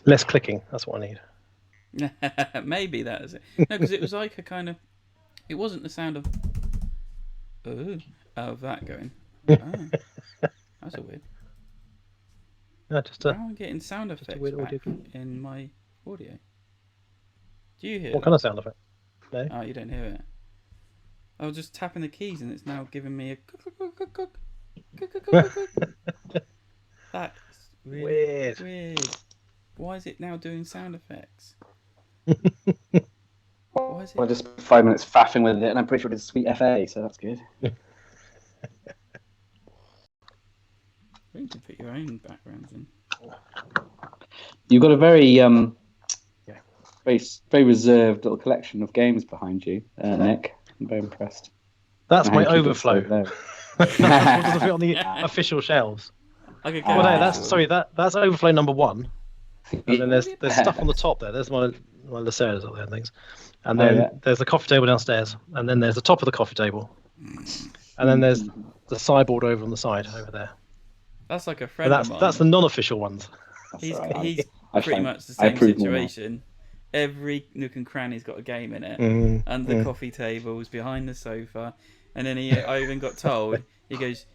Less clicking. That's what I need. Maybe that is it. No, because it was like a kind of. It wasn't the sound of. Of that going. Oh, that's a weird. No, How am I getting sound effects back in my audio? Do you hear? What kind of sound effect? No. Oh, you don't hear it. I was just tapping the keys and it's now giving me a. That's really weird. Why is it now doing sound effects? Why is it? Well, just 5 minutes faffing with it, and I'm pretty sure it's sweet FA, so that's good. You can put your own backgrounds in. You've got a very, very reserved little collection of games behind you, Nick. I'm very impressed. That's my overflow. What doesn't fit on the official shelves? That's overflow number 1. And then there's stuff on the top there. There's one of the stairs up there and things. And then there's the coffee table downstairs. And then there's the top of the coffee table. And then there's the sideboard over on the side over there. That's like a friend of mine. That's the non-official ones. He's pretty much the same situation. Every nook and cranny's got a game in it. Under the coffee tables, behind the sofa. And then I even got told, he goes,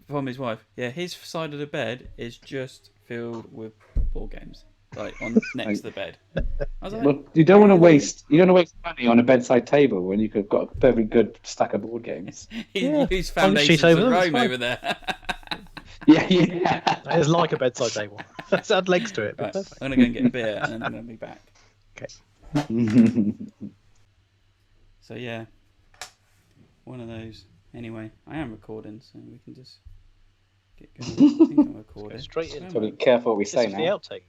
from his wife, his side of the bed is just filled with board games. Like next to the bed. I was like, well, you don't want to waste money on a bedside table when you could have got a very good stack of board games. He's Foundations of Rome over there. Yeah. It is like a bedside table. It's had legs to it. Right, I'm going to go and get a beer and then I'm going to be back. Okay. So yeah, one of those. Anyway, I am recording, so we can just get going. I think I'm recording. Straight in. So be careful what we say now. The outtake.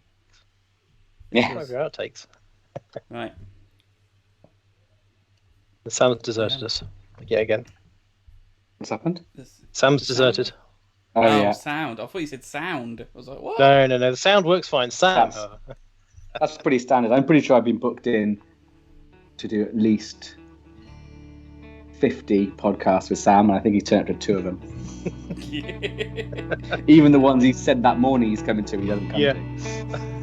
Yeah. Your outtakes. Right. Sam's deserted us. Yeah, again. What's happened? Sam's deserted. Oh, yeah. Sound. I thought you said sound. I was like, what? No. The sound works fine. Sam. That's pretty standard. I'm pretty sure I've been booked in to do at least 50 podcasts with Sam, and I think he turned up to 2 of them. Even the ones he said that morning he's coming to, he doesn't come to.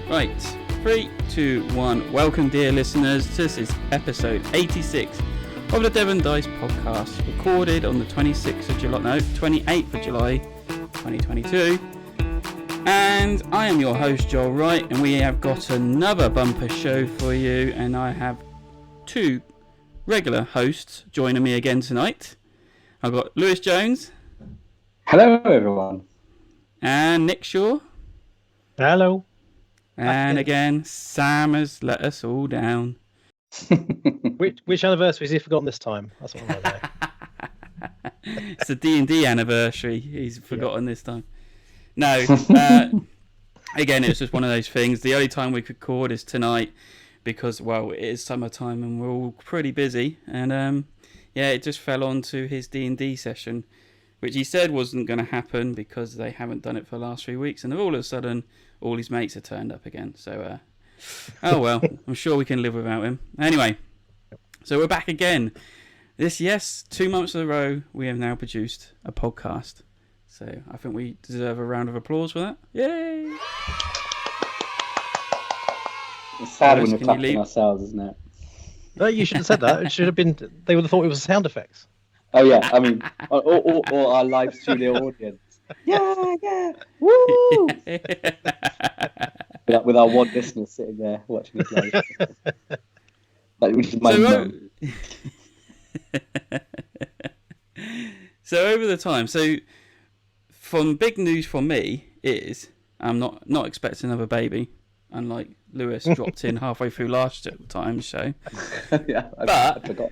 Right, 3, 2, 1. Welcome, dear listeners. This is episode 86 of the Devon Dice Podcast, recorded on the 28th of July, 2022. And I am your host, Joel Wright, and we have got another bumper show for you. And I have 2 regular hosts joining me again tonight. I've got Lewis Jones. Hello, everyone. And Nick Shaw. Hello. And again, Sam has let us all down. Which anniversary has he forgotten this time? That's what I want to know. It's the D&D anniversary. He's forgotten this time. No. Again, it's just one of those things. The only time we could record is tonight because, well, it is summertime and we're all pretty busy. And, it just fell onto his D&D session, which he said wasn't going to happen because they haven't done it for the last 3 weeks. And all of a sudden, all his mates are turned up again. So, oh well, I'm sure we can live without him. Anyway, so we're back again. 2 months in a row, we have now produced a podcast. So I think we deserve a round of applause for that. Yay! It's sad when we're clapping ourselves, isn't it? No, you should have said that. It should have been. They would have thought it was sound effects. Oh yeah, I mean, or our live studio audience. Yeah, woo! with our one listener sitting there watching us live, which is my mum. So over the time, from big news for me is I'm not expecting another baby, unlike Lewis dropped in halfway through last time's show. Yeah, I forgot.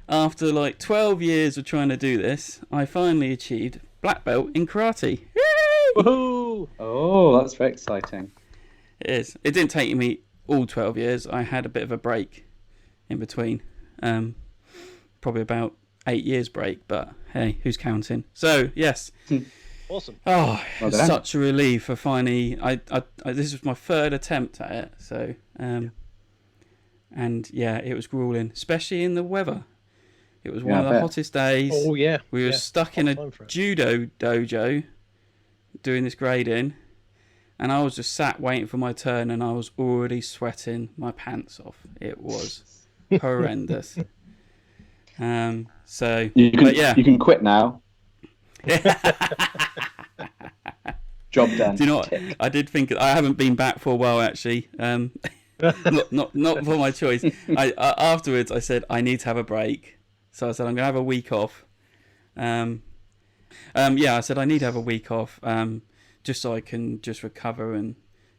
After 12 years of trying to do this, I finally achieved black belt in karate. Woohoo! Oh, that's very exciting. It is. It didn't take me all 12 years. I had a bit of a break in between. Probably about 8 years break, but hey, who's counting? So yes. Awesome. Oh, it's such a relief for finally. I this was my third attempt at it. So and yeah, it was grueling, especially in the weather. It was one of the hottest days. Oh yeah. We were stuck in a judo dojo doing this grading, and I was just sat waiting for my turn, and I was already sweating my pants off. It was horrendous. So you can quit now. Job done. Do you know what? I did think I haven't been back for a while actually. Not for my choice. Afterwards I said I need to have a break. So I said I'm gonna have a week off. I said I need to have a week off, just so I can just recover and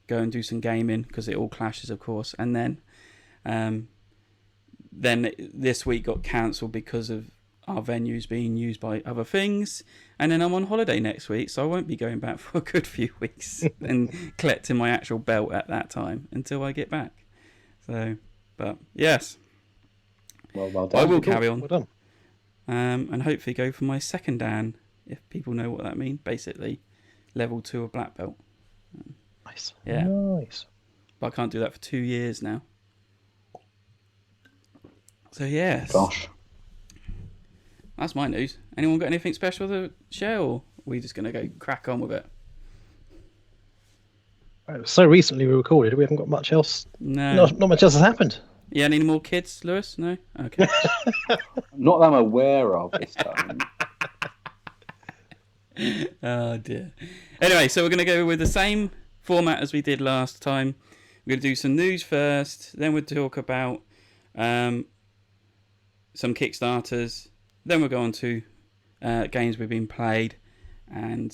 go and do some gaming, because it all clashes, of course. And then this week got cancelled because of our venues being used by other things. And then I'm on holiday next week, so I won't be going back for a good few weeks and collecting my actual belt at that time until I get back. So, but yes. Well done. I will carry on. Well done. And hopefully go for my second Dan, if people know what that means. Basically, level 2 of black belt. Nice. Yeah. Nice. But I can't do that for 2 years now. So yes. Gosh. That's my news. Anyone got anything special to share, or are we just going to go crack on with it? So recently we recorded, we haven't got much else. No. Not much else has happened. Yeah, any more kids, Lewis? No? Okay. Not that I'm aware of this time. Oh dear. Anyway, so we're going to go with the same format as we did last time. We're going to do some news first, then we'll talk about some Kickstarters, then we'll go on to games we've been played, and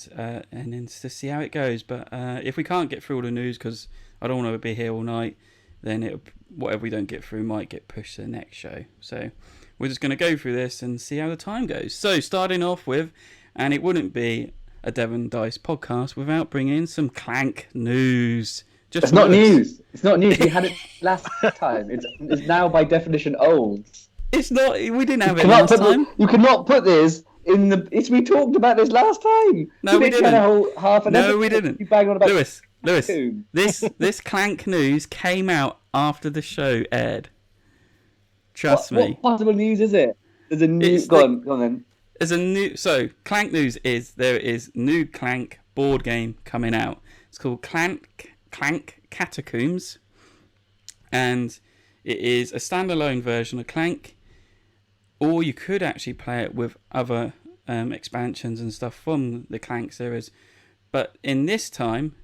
then to see how it goes. But if we can't get through all the news, because I don't want to be here all night, then whatever we don't get through might get pushed to the next show. So we're just going to go through this and see how the time goes. So starting off with, and it wouldn't be a Devon Dice podcast without bringing in some Clank news. It's not news. It's not news. We had it last time. It's now by definition old. It's not. We didn't have it last time. You cannot put this in the. We talked about this last time. No, we didn't. A whole half an no, we didn't. You bang on about Lewis. This Clank news came out after the show aired. Trust me. What possible news is it? There's a new. Go on then. There's a new. So Clank news is there is new Clank board game coming out. It's called Clank Catacombs, and it is a standalone version of Clank. Or you could actually play it with other expansions and stuff from the Clank series. But in this time,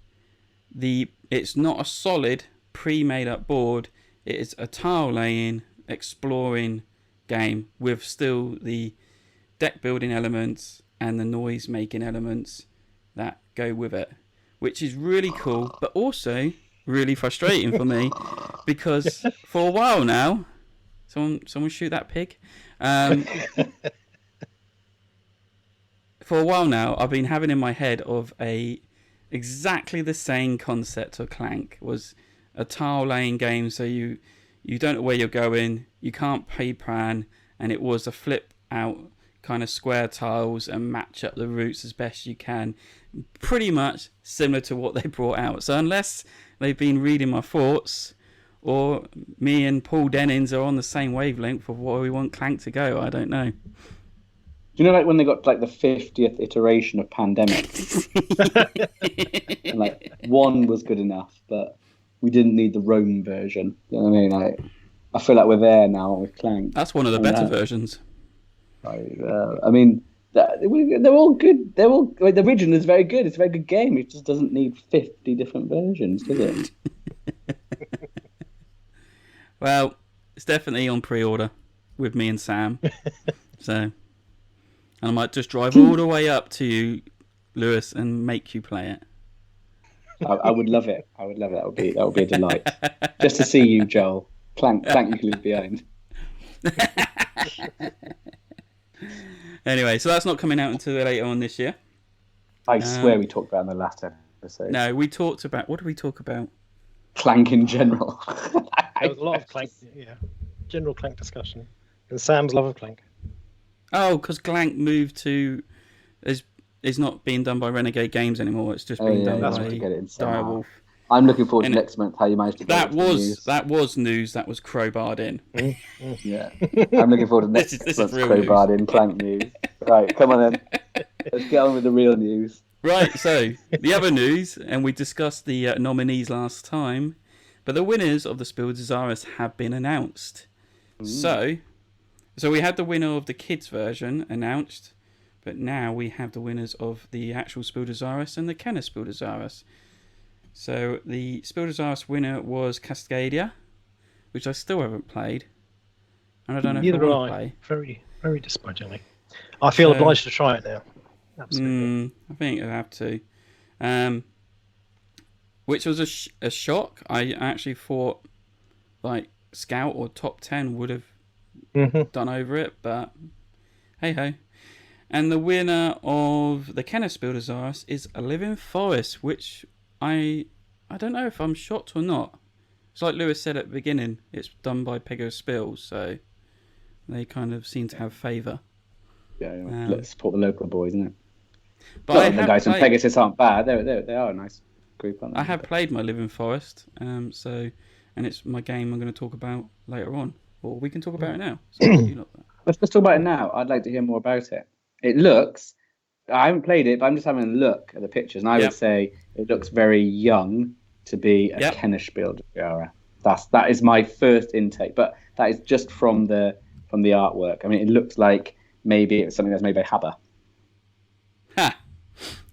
it's not a solid pre-made up board. It is a tile laying, exploring game with still the deck building elements and the noise making elements that go with it, which is really cool, but also really frustrating for me, because for a while now, someone shoot that pig. For a while now, I've been having in my head of exactly the same concept of Clank. Was a tile laying game, so you don't know where you're going, you can't pre-plan, and it was a flip out kind of square tiles and match up the routes as best you can. Pretty much similar to what they brought out. So unless they've been reading my thoughts, or me and Paul Dennings are on the same wavelength of where we want Clank to go, I don't know. Do you know, like when they got like the 50th iteration of Pandemic, and like one was good enough, but we didn't need the Rome version. You know what I mean? Like, I feel like we're there now with Clank. That's one of the better versions. I mean, they're all good. They're all like, the original is very good. It's a very good game. It just doesn't need 50 different versions, does it? Well, it's definitely on pre-order with me and Sam. So, and I might just drive all the way up to you, Lewis, and make you play it. I would love it. I would love it. That would be a delight. Just to see you, Joel. Clank you can leave behind. Anyway, so that's not coming out until later on this year. I swear we talked about it in the last episode. No, we talked about... What did we talk about? Clank in general. There was a lot of Clank, general Clank discussion. And Sam's love of Clank. Oh, because Clank moved to is not being done by Renegade Games anymore. It's just being done by Direwolf. I'm looking forward to next month. How you managed to get that was news that was crowbarred in. Yeah, I'm looking forward to next month's crowbarred in Clank news. Right, come on then. Let's get on with the real news. Right, so the other news, and we discussed the nominees last time, but the winners of the Spiel des Jahres have been announced. So we had the winner of the kids version announced, but now we have the winners of the actual Spiel des Jahres and the Kenner Spiel des Jahres. So the Spiel des Jahres winner was Cascadia, which I still haven't played, and I don't know if I want to play. Very, very disappointingly. I feel obliged to try it now. Absolutely. I think I'll have to. Which was a shock. I actually thought like Scout or Top 10 would have done over it, but hey ho. And the winner of the Kenner Spiel des Jahres is A Living Forest, which I don't know if I'm shocked or not. It's like Lewis said at the beginning, it's done by Pego Spills, so they kind of seem to have favour. Yeah, let's support the local boys, isn't it? But the guys from Pegasus aren't bad. They are a nice group, aren't they? I have played my Living Forest, and it's my game I'm going to talk about later on, or we can talk about it now. So let's talk about it now. I'd like to hear more about it. It looks. I haven't played it, but I'm just having a look at the pictures, and I would say it looks very young to be a Kenner Spiel des Jahres. That is my first intake, but that is just from the artwork. I mean, it looks like maybe it's something that's made by Haber. Ha!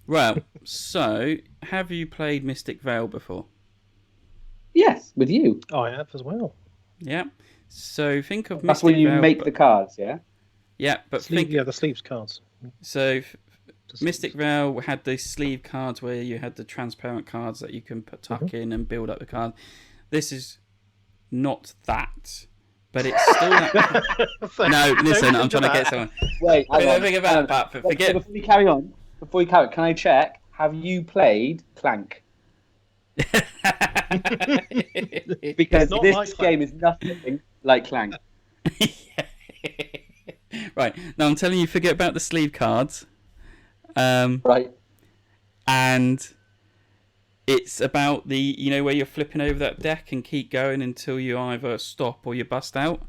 Well, so have you played Mystic Vale before? Yes, with you. Oh, I have as well. Yeah. So think of that's Mystic when you Vale, make the cards, yeah. Yeah, but the sleeves cards. So Mystic Vale had the sleeve cards where you had the transparent cards that you can tuck in and build up the card. This is not that, but it's still that. No, listen, I'm trying to get someone. Wait, think about that. Forget. Before we carry on, can I check? Have you played Clank? Because this game is nothing like Clank. Right. Now I'm telling you, forget about the sleeve cards. Right. And it's about the, where you're flipping over that deck and keep going until you either stop or you bust out.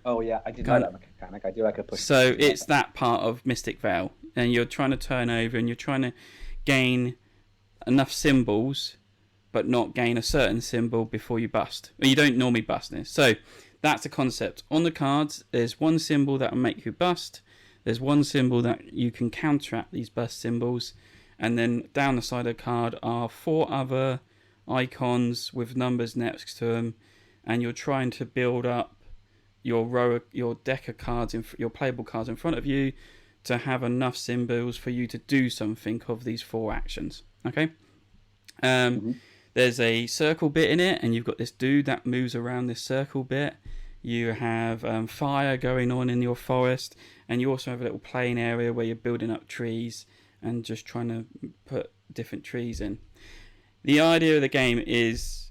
Oh, yeah. I did like that mechanic. I do like a push. So it's that part of Mystic Vale. And you're trying to turn over and you're trying to gain enough symbols, but not gain a certain symbol before you bust. Well, you don't normally bust this. So that's the concept. On the cards, there's one symbol that will make you bust. There's one symbol that you can counteract these bust symbols. And then down the side of the card are 4 other icons with numbers next to them. And you're trying to build up your deck of cards, your playable cards in front of you to have enough symbols for you to do something of these 4 actions. Okay? There's a circle bit in it, and you've got this dude that moves around this circle bit. You have fire going on in your forest, and you also have a little plain area where you're building up trees and just trying to put different trees in. The idea of the game is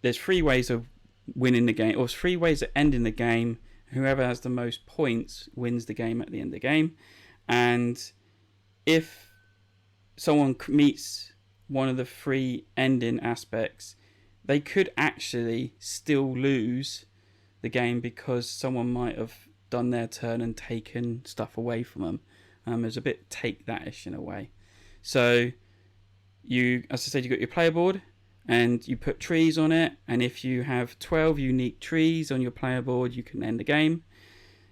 there's 3 ways of winning the game, or 3 ways of ending the game. Whoever has the most points wins the game at the end of the game. And if someone meets one of the 3 ending aspects, they could actually still lose the game because someone might have done their turn and taken stuff away from them. There's a bit take that-ish in a way. So you, as I said, you got your player board and you put trees on it, and if you have 12 unique trees on your player board, you can end the game.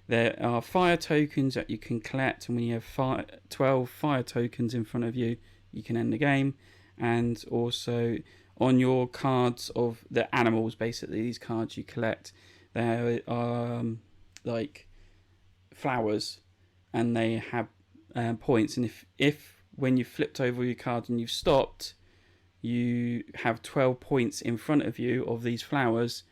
There are fire tokens that you can collect, and when you have 12 fire tokens in front of you, you can end the game. And also on your cards of the animals, basically these cards you collect, there are like flowers, and they have points. And if when you flipped over your cards and you've stopped, you have 12 points in front of you of these flowers,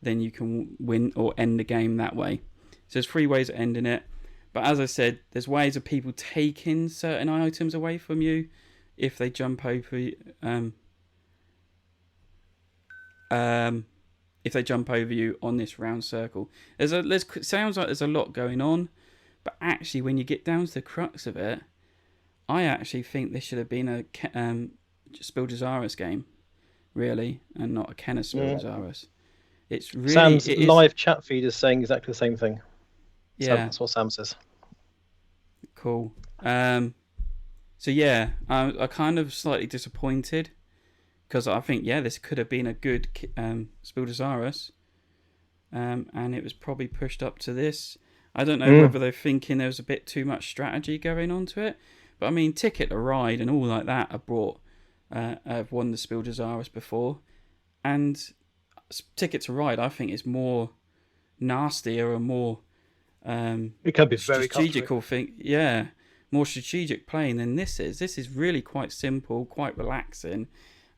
then you can win or end the game that way. So there's 3 ways of ending it. But as I said, there's ways of people taking certain items away from you if they jump over if if they jump over you on this round circle. Sounds like there's a lot going on, but actually when you get down to the crux of it, I actually think this should have been a Spildazaris game, really, and not a Kennis Spildazaris. It's really Sam's live chat feed is saying exactly the same thing. Yeah, that's what Sam says. Cool. So yeah, I kind of slightly disappointed because I think this could have been a good Spildazaris, and it was probably pushed up to this. I don't know whether they're thinking there was a bit too much strategy going on to it, but I mean, Ticket to Ride and all like that have won the Spildazaris before, and Ticket to Ride I think is more nastier and more it can be very strategical thing. Yeah, more strategic playing than this is. This is really quite simple, quite relaxing.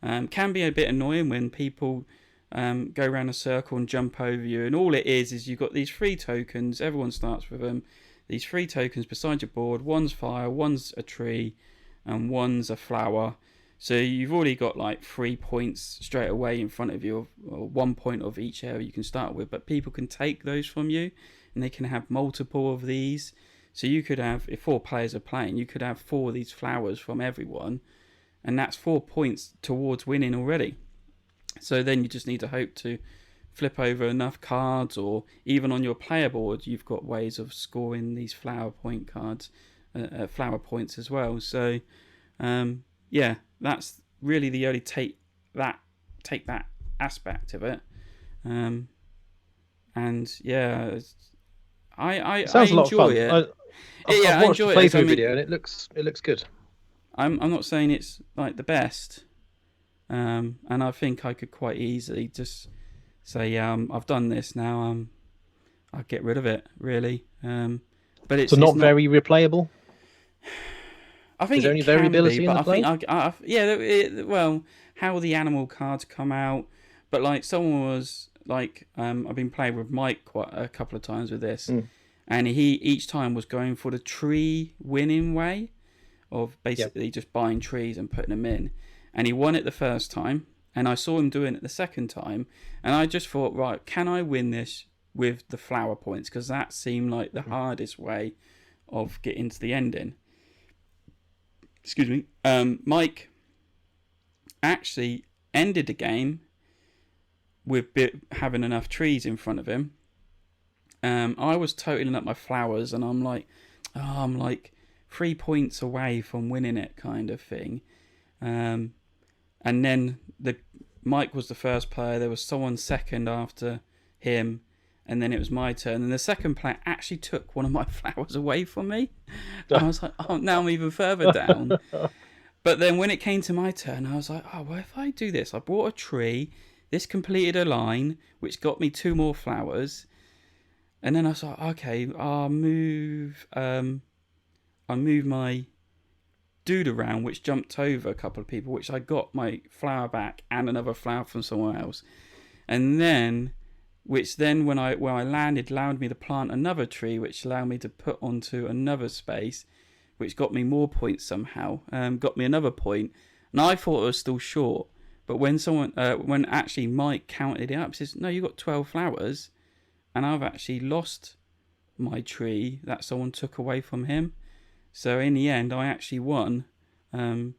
Can be a bit annoying when people go around a circle and jump over you, and all it is you've got these 3 tokens. Everyone starts with them. These 3 tokens beside your board. One's fire, one's a tree, and one's a flower. So you've already got like 3 points straight away in front of you, or 1 point of each area you can start with. But people can take those from you, and they can have multiple of these. So you could have, if 4 players are playing, you could have 4 of these flowers from everyone, and that's 4 points towards winning already. So then you just need to hope to flip over enough cards, or even on your player board, you've got ways of scoring these flower point cards, flower points as well. So, that's really the only take that aspect of it. I sounds a lot of fun. it. I've watched the enjoy playthrough video, and it looks good. I'm not saying it's like the best, and I think I could quite easily just say, I've done this now. I'll get rid of it, really. But it's not very replayable. I think there's only variability in the play. Well, how the animal cards come out, but like someone was like, I've been playing with Mike quite a couple of times with this, and he each time was going for the tree winning way of basically just buying trees and putting them in, and he won it the first time, and I saw him doing it the second time, and I just thought, right, can I win this with the flower points? Because that seemed like the hardest way of getting to the ending. Excuse me. Mike actually ended the game with having enough trees in front of him. I was totaling up my flowers, and I'm like 3 points away from winning it, kind of thing. And then Mike was the first player. There was someone second after him, and then it was my turn. And the second player actually took one of my flowers away from me. And I was like, oh, now I'm even further down. But then when it came to my turn, I was like, oh, well, if I do this, I brought a tree. This completed a line, which got me 2 more flowers. And then I was like, okay, I'll move my dude around, which jumped over a couple of people, which I got my flower back and another flower from somewhere else. And then, when I landed, allowed me to plant another tree, which allowed me to put onto another space, which got me more points somehow. Got me another point. And I thought it was still short. But when when actually Mike counted it up, he says, no, you got 12 flowers, and I've actually lost my tree that someone took away from him. So in the end, I actually won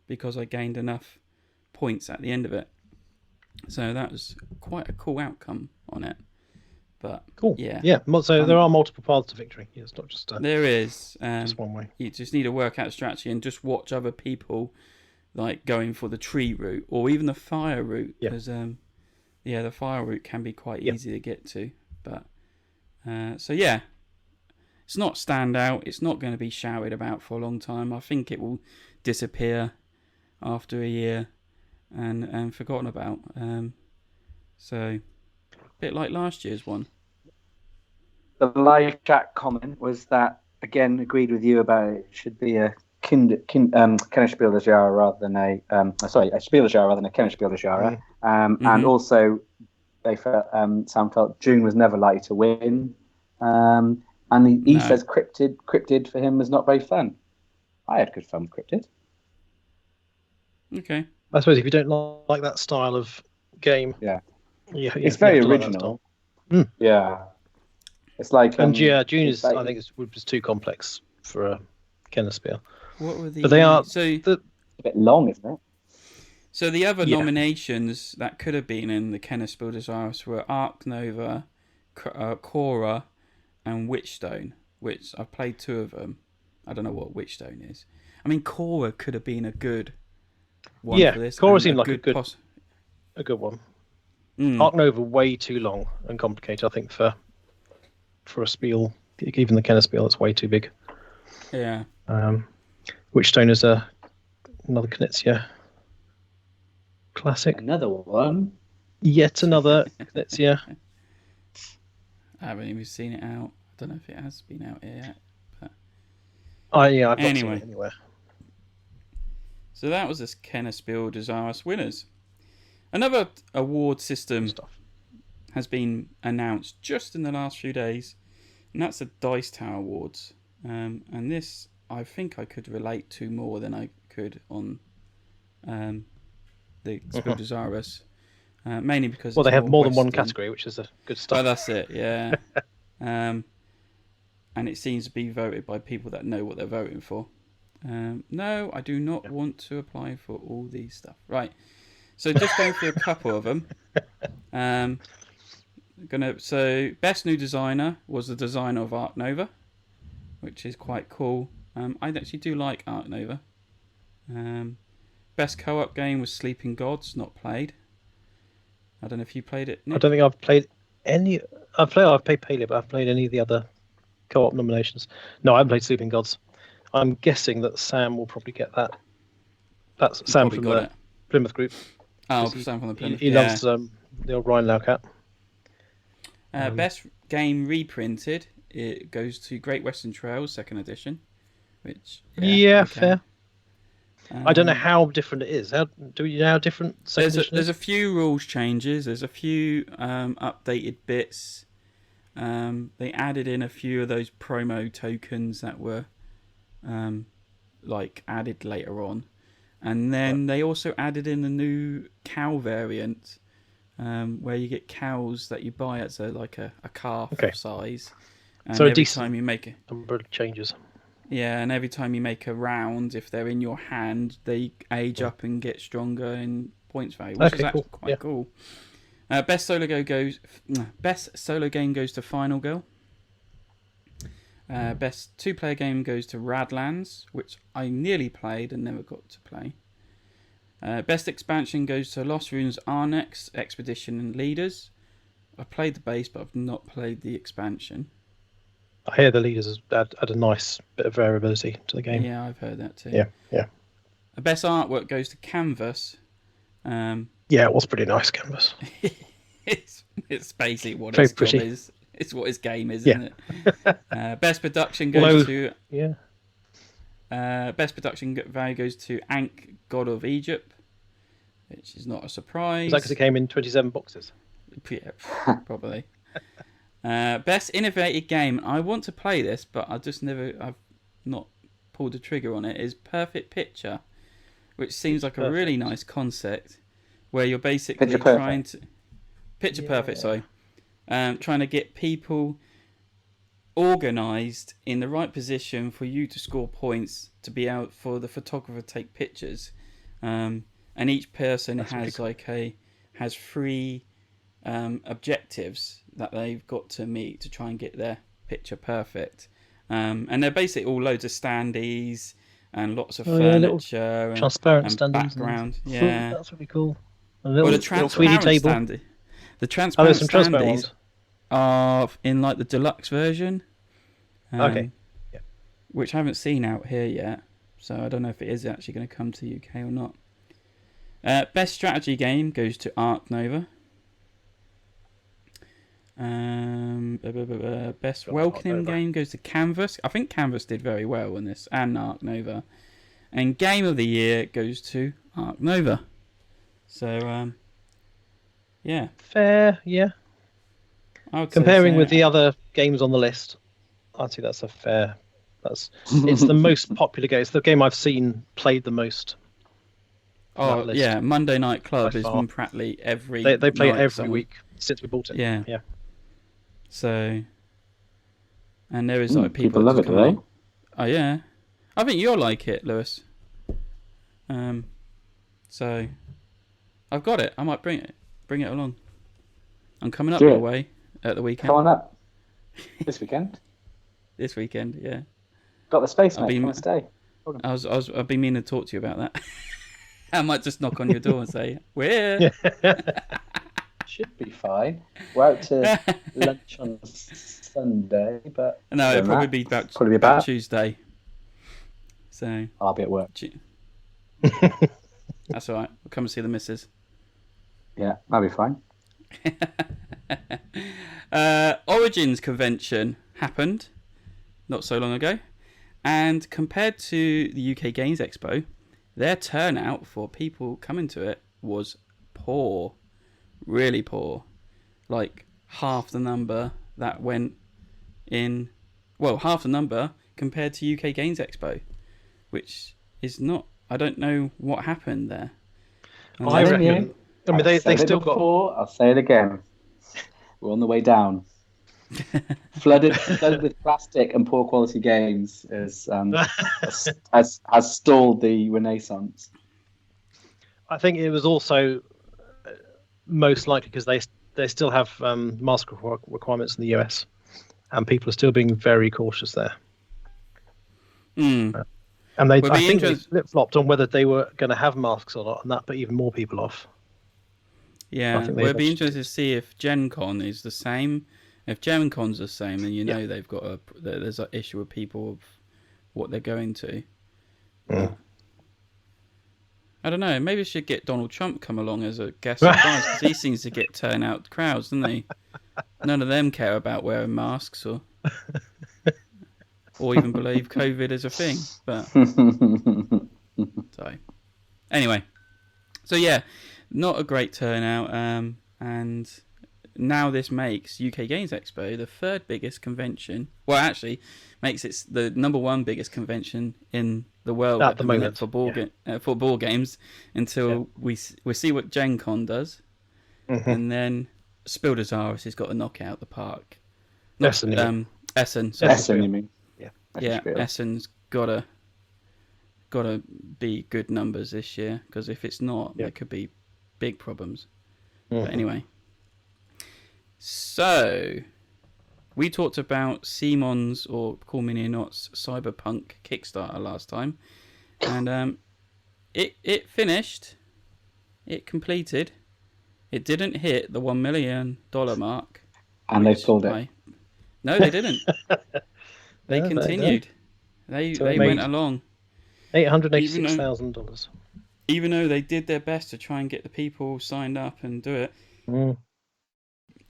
because I gained enough points at the end of it. So that was quite a cool outcome on it. But cool. Yeah. So there are multiple paths to victory. Yeah, it's not just there is just one way. You just need to work out strategy and just watch other people like going for the tree route or even the fire route, because the fire route can be quite easy to get to. But it's not standout. It's not going to be shouted about for a long time. I think it will disappear after a year and forgotten about. So a bit like last year's one. The live chat comment was that, again, agreed with you about it should be a Kennerspielderjahre rather than a Spielderjahre rather than a Kennerspielderjahre. And also they felt Sam felt June was never likely to win. And he says cryptid for him was not very fun. I had good fun with cryptid. Okay. I suppose if you don't like that style of game, Yeah, it's very original. Yeah, it's like and Juniors. Like, I think was too complex for a Kennerspiel. What were the? But they are a bit long, isn't it? So the other nominations that could have been in the Kennerspiel Desirous were Ark Nova, Cora, and Witchstone, which I've played 2 of them. I don't know what Witchstone is. I mean, Cora could have been a good one for this. Cora seemed like a good one. Ark Nova way too long and complicated, I think, for a spiel. Even the Kennerspiel, it's way too big. Yeah. Witchstone is another Knizia classic. Another one. Yet another Knizia. I haven't even seen it out. I don't know if it has been out here yet. But... I've not seen it anywhere. So that was this Kennerspiel Desirous winners. Another award system has been announced just in the last few days, and that's the Dice Tower Awards. And this, I think I could relate to more than I could on the Spiel Desirous. Mainly because they have more than one category, which is a good start. Oh, that's it, yeah. And it seems to be voted by people that know what they're voting for. No, I do not want to apply for all these stuff. Right. So just going through a couple of them. So best new designer was the designer of Ark Nova, which is quite cool. I actually do like Ark Nova. Best co-op game was Sleeping Gods, not played. I don't know if you played it, Nick? I don't think I've played any. I've played Paleo, but I've played any of the other co-op nominations. No, I haven't played Sleeping Gods. I'm guessing that Sam will probably get that. That's Sam from the Plymouth group. Oh, Sam from the Plymouth. He loves the old Ryan Laucat. Best game reprinted, it goes to Great Western Trails 2nd edition, which fair. I don't know how different it is. Do you know how different second edition is? There's a few rules changes. There's a few updated bits. They added in a few of those promo tokens that were added later on, and then they also added in a new cow variant where you get cows that you buy as a calf size. And so every time you make number of changes. Yeah, and every time you make a round, if they're in your hand, they age up and get stronger in points value, which is actually quite cool. Best solo game goes to Final Girl. Best 2-player game goes to Radlands, which I nearly played and never got to play. Best expansion goes to Lost Runes Arnex, Expedition and Leaders. I've played the base, but I've not played the expansion. I hear the Leaders add a nice bit of variability to the game. Yeah, I've heard that too. Yeah. Best artwork goes to Canvas. It was pretty nice, Canvas. it's basically what his job is. It's what his game is, isn't it? Best production goes to... Yeah. Best production value goes to Ankh, God of Egypt, which is not a surprise. Is that because it came in 27 boxes? Yeah, probably. Best innovative game. I want to play this, but I've not pulled the trigger on it. Is Perfect Picture, which seems like a really nice concept, where you're basically trying to trying to get people organised in the right position for you to score points to be out for the photographer to take pictures, and each person has 3 objectives that they've got to meet to try and get their picture perfect, and they're basically all loads of standees and lots of furniture and transparent and background. Yeah, that's really cool. The transparent standee. The transparent standees are in the deluxe version. Which I haven't seen out here yet, so I don't know if it is actually going to come to UK or not. Best strategy game goes to Ark Nova. Best welcoming game goes to Canvas. I think Canvas did very well on this, and Ark Nova. And game of the year goes to Ark Nova. So, fair, yeah. Comparing with the other games on the list, I'd say that's a fair. It's the most popular game. It's the game I've seen played the most Oh yeah, Monday Night Club is practically every. They play night, it every week since we bought it. Yeah. Yeah. So, and there is like people that love just it, come do they? along. Oh yeah, I think you'll like it, Lewis. So I've got it. I might bring it along. I'm coming up your way at the weekend. Come on up. This weekend. This weekend, yeah. Got the space, mate. Come and stay. I've been meaning to talk to you about that. I might just knock on your door and say, "We're here." Should be fine. We're out to lunch on Sunday, but no, it'll probably be about Tuesday. So I'll be at work. That's all right. We'll come and see the missus. Yeah, that'll be fine. Origins convention happened not so long ago, and compared to the UK Games Expo, their turnout for people coming to it was poor, really poor. Like half the number that went in, well, half the number compared to UK Games Expo, which is not. I don't know what happened there. I reckon. I mean, they still got. I'll say it again. We're on the way down. flooded with plastic and poor quality games has stalled the Renaissance. I think it was also most likely because they still have mask requirements in the US, and people are still being very cautious there. And I think they flip-flopped on whether they were going to have masks or not, and that put even more people off. Yeah, it'd be interesting to see if Gen Con is the same. If Gen Con's the same, then they've got there's an issue with people of what they're going to. I don't know. Maybe we should get Donald Trump come along as a guest surprise because he seems to get turnout crowds, doesn't he? None of them care about wearing masks or even believe COVID is a thing. But so anyway, so yeah, not a great turnout. And now this makes UK Games Expo the third biggest convention. Well, actually, makes it the number one biggest convention in the world at the moment for ball games until we see what Gen Con does, and then Spiel des Jahres has got to knock it out the park. Essen, you mean? Yeah, Essen's gotta be good numbers this year because if it's not, there could be big problems. But anyway, so we talked about Simon's or Cool Mini or Not's Cyberpunk Kickstarter last time, and it finished, it completed, it didn't hit the $1 million mark, and they pulled it. No, they didn't. They continued. They went along. $886,000. Even though they did their best to try and get the people signed up and do it,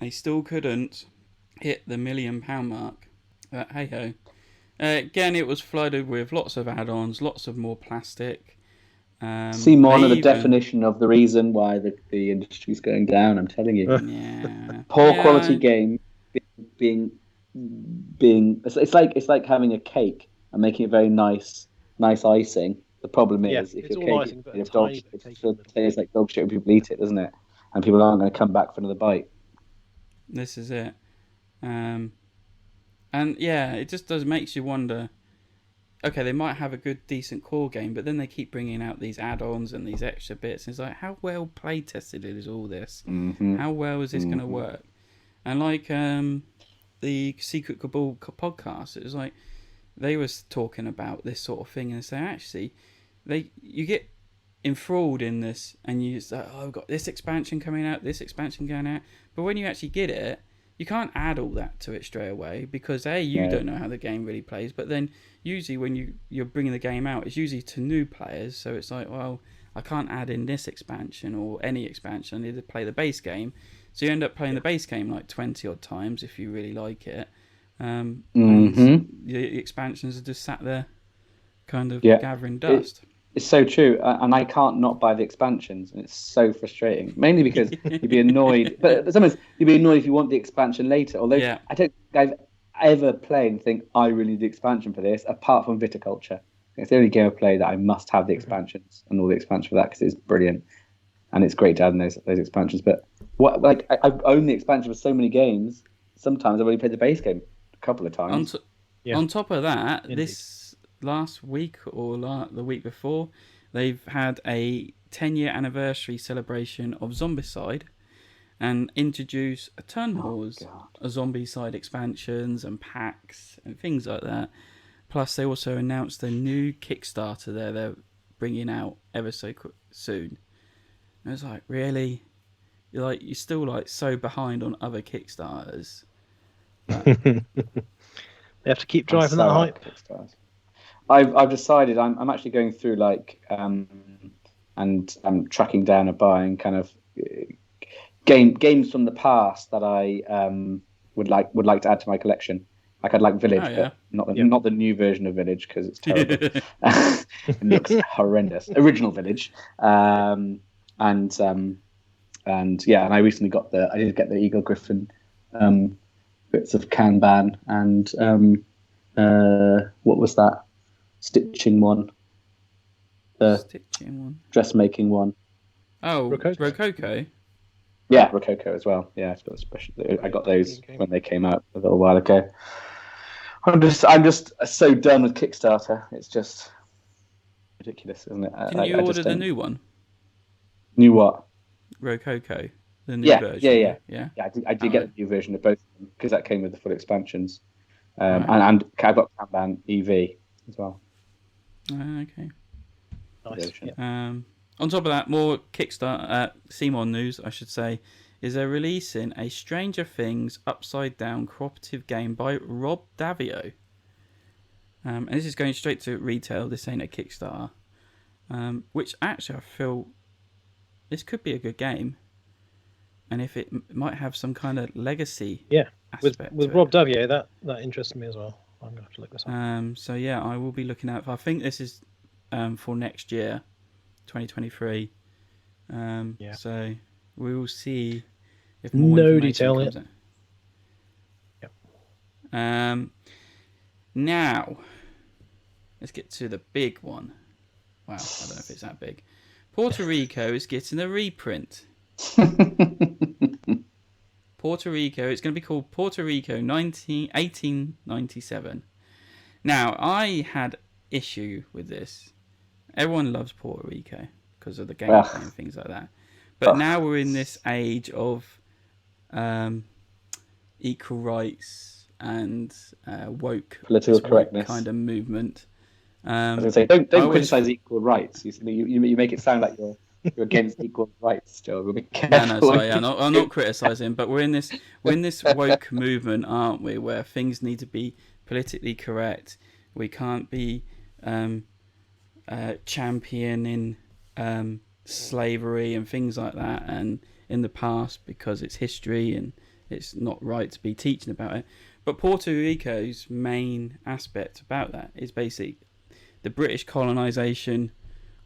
they still couldn't hit the £1 million mark. But hey ho. Again, it was flooded with lots of add-ons, lots of more plastic. Simon, the definition of the reason why the industry's going down. I'm telling you. Yeah. Poor quality game being it's like having a cake and making it very nice icing. The problem is if your cake it tastes like dog shit when people eat it, doesn't it? And people aren't going to come back for another bite. This is it. And yeah, it just makes you wonder. Okay, they might have a good, decent core game, but then they keep bringing out these add-ons and these extra bits. And it's like, how well play tested is all this? How well is this going to work? And like the Secret Cabal podcast, it was like they was talking about this sort of thing and say actually, you get enthralled in this and you say, oh, I've got this expansion coming out, this expansion going out, but when you actually get it, you can't add all that to it straight away because you don't know how the game really plays. But then usually when you're bringing the game out, it's usually to new players, so it's like, well, I can't add in this expansion or any expansion. I need to play the base game. So you end up playing the base game like 20 odd times if you really like it. And the expansions are just sat there kind of gathering dust. It's so true. And I can't not buy the expansions. And it's so frustrating. Mainly because you'd be annoyed. But sometimes you'd be annoyed if you want the expansion later. Although I don't think I've ever played and think, I really need the expansion for this, apart from Viticulture. It's the only game I play that I must have the expansions and all the expansions for that because it's brilliant and it's great to add in those expansions. But I've owned the expansion for so many games. Sometimes I've only played the base game a couple of times. On top of that, this last week or the week before, they've had a 10-year anniversary celebration of Zombicide and introduced a ton more Zombicide expansions and packs and things like that. Plus, they also announced a new Kickstarter they're bringing out ever so soon. And I was like, really? You're still like so behind on other Kickstarters. They have to keep driving that hype. I've decided I'm actually going through and I'm tracking down and buying kind of games from the past that I would like to add to my collection. Like I'd like Village, but not the new version of Village because it's terrible. It looks horrendous. Original Village, and I recently I did get the Eagle Griffin bits of Kanban and what was that? Stitching one. Dressmaking one. Oh, Rococo. Yeah, Rococo as well. Yeah, it's got a special. I got those when they came out a little while ago. I'm just so done with Kickstarter. It's just ridiculous, isn't it? Didn't you order the new one? New what? Rococo, the new version. Yeah. I did get the new version of both of them because that came with the full expansions, and I got Kanban EV as well. Okay. Nice. On top of that, more Kickstarter, Simon news, I should say, is they're releasing a Stranger Things Upside Down cooperative game by Rob Daviau. And this is going straight to retail. This ain't a Kickstarter. Which actually I feel this could be a good game. And if it might have some kind of legacy aspect with Rob Daviau, that interests me as well. I'm going to have to look this up. So yeah, I will be looking out. I think this is for next year, 2023. So we will see if more no detail yet. Yep. Now, let's get to the big one. Wow, I don't know if it's that big. Puerto Rico is getting a reprint. Puerto Rico, it's going to be called Puerto Rico 1897. Now, I had issue with this. Everyone loves Puerto Rico because of the gameplay and things like that. But now we're in this age of equal rights and woke political correctness kind of movement. I was going to say, don't criticize equal rites. You make it sound like you're against equal rights, Joe. We'll be careful. No, sorry, I'm not criticizing, but we're in this woke movement, aren't we? Where things need to be politically correct. We can't be championing slavery and things like that, and in the past because it's history and it's not right to be teaching about it. But Puerto Rico's main aspect about that is basically the British colonization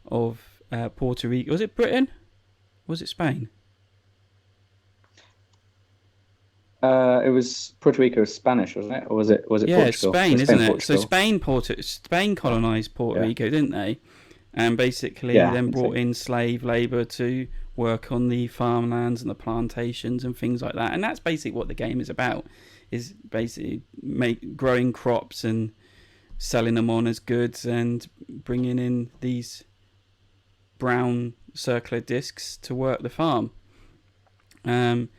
of Puerto Rico. Was it Britain? Was it Spain? It was Puerto Rico was Spanish, wasn't it? Or was it Portugal? Yeah, Spain, isn't it? Portugal. So Spain colonized Puerto Rico, didn't they? And basically then brought in slave labor to work on the farmlands and the plantations and things like that. And that's basically what the game is about, is basically growing crops and selling them on as goods and bringing in these brown circular discs to work the farm. And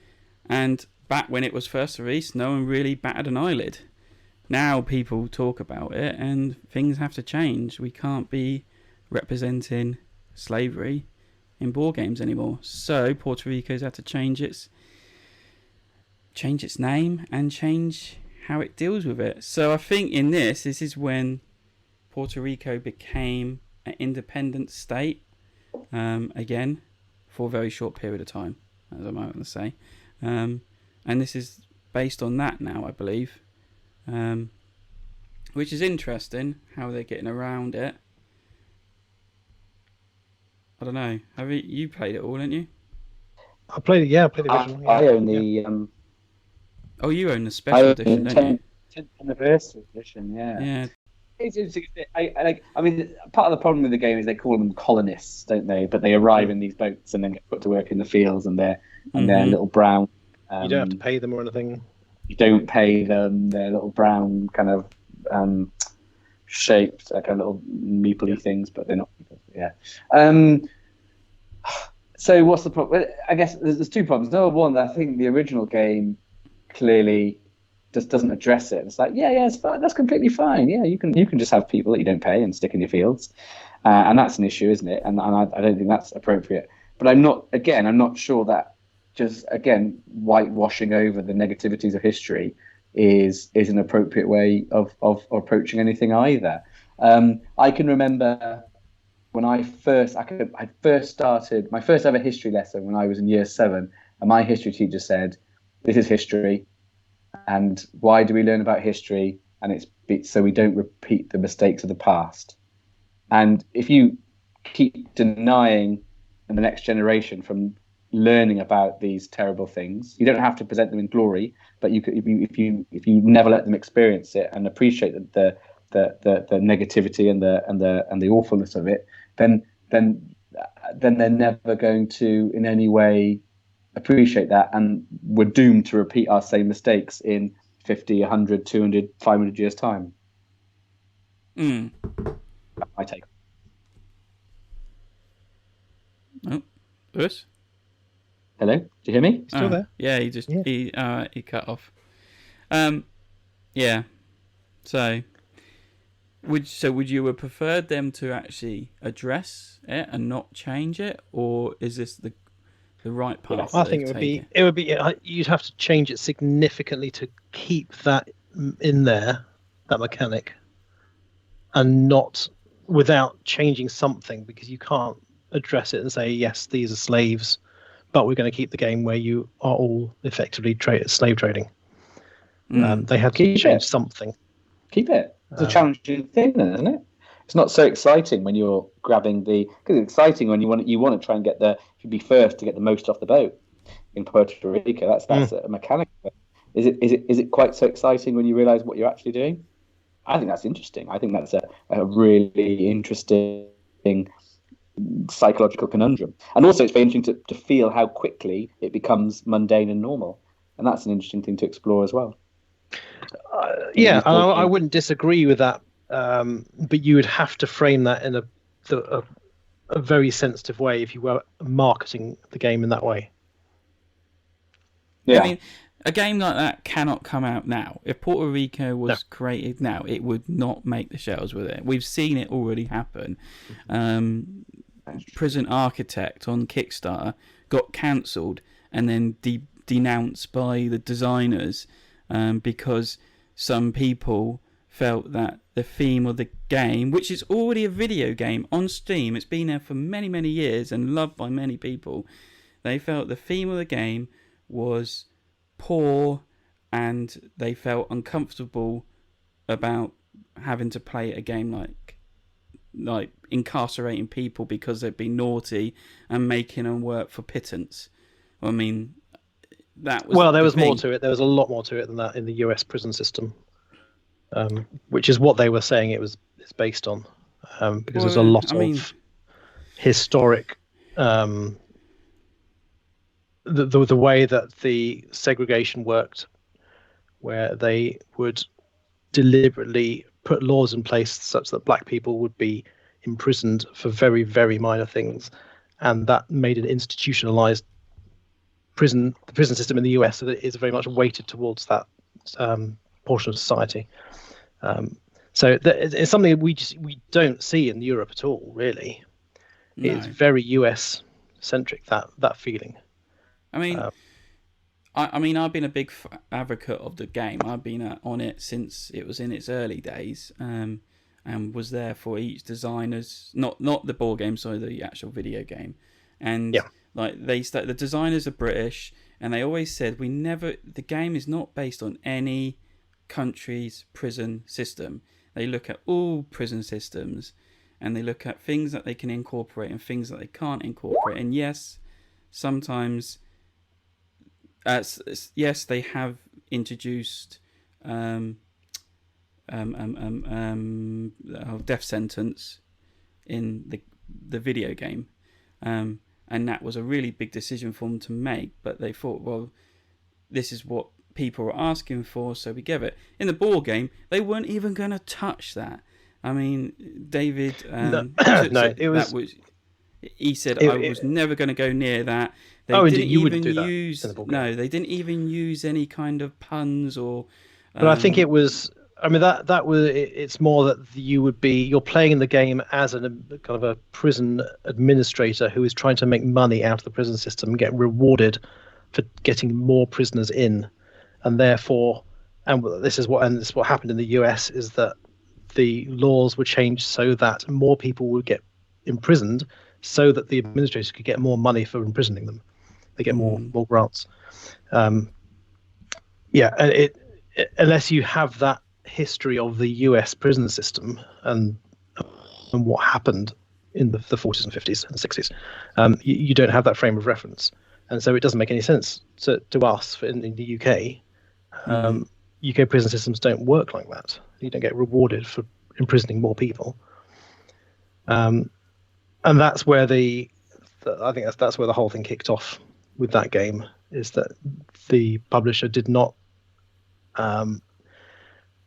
back when it was first released, no one really batted an eyelid. Now people talk about it and things have to change. We can't be representing slavery in board games anymore. So Puerto Rico's had to change its name and change how it deals with it. So I think in this is when Puerto Rico became an independent state again for a very short period of time, as I might want to say. And this is based on that now, I believe, which is interesting how they're getting around it. I don't know. Have you played it all, didn't you? I played it. Yeah, I played the original. I own the. Oh, you own the special edition, don't you? 10th anniversary edition. Yeah. Yeah. I mean, part of the problem with the game is they call them colonists, don't they? But they arrive in these boats and then get put to work in the fields, and they're little brown. You don't have to pay them or anything. You don't pay them. They're little brown kind of shaped, like little meepley things, but they're not. Yeah. So what's the problem? I guess there's two problems. Number one, I think the original game clearly just doesn't address it. It's like, it's fine. That's completely fine. Yeah, you can just have people that you don't pay and stick in your fields, and that's an issue, isn't it? And I don't think that's appropriate. But I'm not sure that just whitewashing over the negativities of history is an appropriate way of approaching anything either. I can remember when I first started my first ever history lesson when I was in year 7, and my history teacher said, "This is history, and why do we learn about history? And it's so we don't repeat the mistakes of the past. And if you keep denying the next generation from learning about these terrible things, you don't have to present them in glory, but you could, if you never let them experience it and appreciate the negativity and the awfulness of it, then they're never going to in any way appreciate that, and we're doomed to repeat our same mistakes in 50, 100, 200, 500 years' time." That's my take. Oh, Lewis? Hello? Do you hear me? Still there? Yeah, he cut off. Yeah. So would you have preferred them to actually address it and not change it, or is this the right path? I think it would be you'd have to change it significantly to keep that in there, that mechanic, and not without changing something, because you can't address it and say, yes, these are slaves, but we're going to keep the game where you are all effectively slave trading. They had to change something. Keep it. It's a challenging thing, then, isn't it? It's not so exciting when you're grabbing because it's exciting when you want to try and be first to get the most off the boat in Puerto Rico. That's a mechanic. Is it quite so exciting when you realise what you're actually doing? I think that's interesting. I think that's a really interesting psychological conundrum, and also it's very interesting to feel how quickly it becomes mundane and normal, and that's an interesting thing to explore as well. I wouldn't disagree with that, but you would have to frame that in a very sensitive way if you were marketing the game in that way. Yeah. I mean, a game like that cannot come out now. If Puerto Rico was created now, it would not make the shelves with it. We've seen it already happen. Prison Architect on Kickstarter got cancelled and then denounced by the designers because some people felt that the theme of the game, which is already a video game on Steam, it's been there for many, many years and loved by many people, they felt the theme of the game was poor and they felt uncomfortable about having to play a game like incarcerating people because they'd been naughty and making them work for pittance. I mean, that was there was more to it. There was a lot more to it than that in the US prison system, which is what they were saying it's based on, because there's a lot of historic the way that the segregation worked, where they would deliberately put laws in place such that black people would be imprisoned for very, very minor things, and that made an institutionalized the prison system in the US that is very much weighted towards that portion of society. So it's something we don't see in Europe at all, really. No. It's very US centric, that feeling. I mean, I've been a big advocate of the game. I've been on it since it was in its early days, and was there for each designer's not the board game, sorry, the actual video game. And like the designers are British, and they always said the game is not based on any country's prison system. They look at all prison systems, and they look at things that they can incorporate and things that they can't incorporate. And yes, sometimes. Yes, they have introduced death sentence in the video game, and that was a really big decision for them to make. But they thought, well, this is what people were asking for, so we give it. In the board game, they weren't even going to touch that. I mean, David, he said I was never going to go near that. They didn't even use any kind of puns or. But I think it was. I mean, that was. It's more that you're playing in the game as a kind of a prison administrator who is trying to make money out of the prison system and get rewarded for getting more prisoners in, and therefore, this is what happened in the US is that the laws were changed so that more people would get imprisoned, so that the administrators could get more money for imprisoning them. They get more grants. And unless you have that history of the US prison system and what happened in the 40s and 50s and 60s, you don't have that frame of reference. And so it doesn't make any sense to us in the UK. UK prison systems don't work like that. You don't get rewarded for imprisoning more people. And that's where I think that's where the whole thing kicked off with that game, is that the publisher did not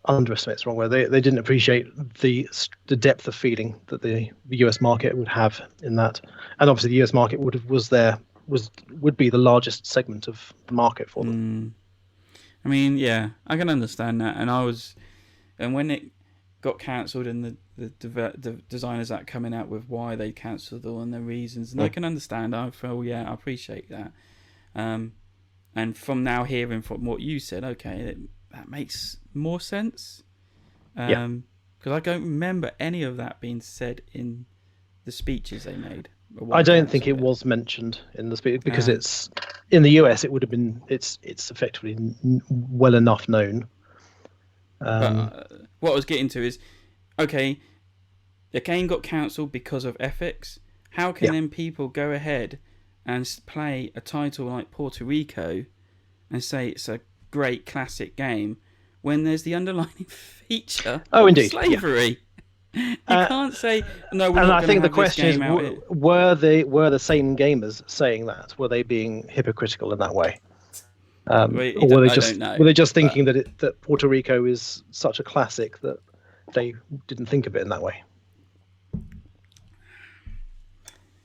underestimate's the wrong word. They didn't appreciate the depth of feeling that the US market would have in that, and obviously the US market would be the largest segment of the market for them. I mean, yeah, I can understand that, and when it got cancelled and the designers that coming out with why they cancelled all and their reasons, and I can understand. I feel, I appreciate that. And from now hearing from what you said, okay, that makes more sense. Because I don't remember any of that being said in the speeches they made. I don't think it was mentioned in the speech because it's in the US. It would have been. It's effectively well enough known. But what I was getting to is, okay, the game got cancelled because of ethics. How can then people go ahead and play a title like Puerto Rico and say it's a great classic game when there's the underlying feature of slavery? You can't say no. We're not I think the have question is: were the same gamers saying that? Were they being hypocritical in that way? Or were they just thinking that Puerto Rico is such a classic that they didn't think of it in that way?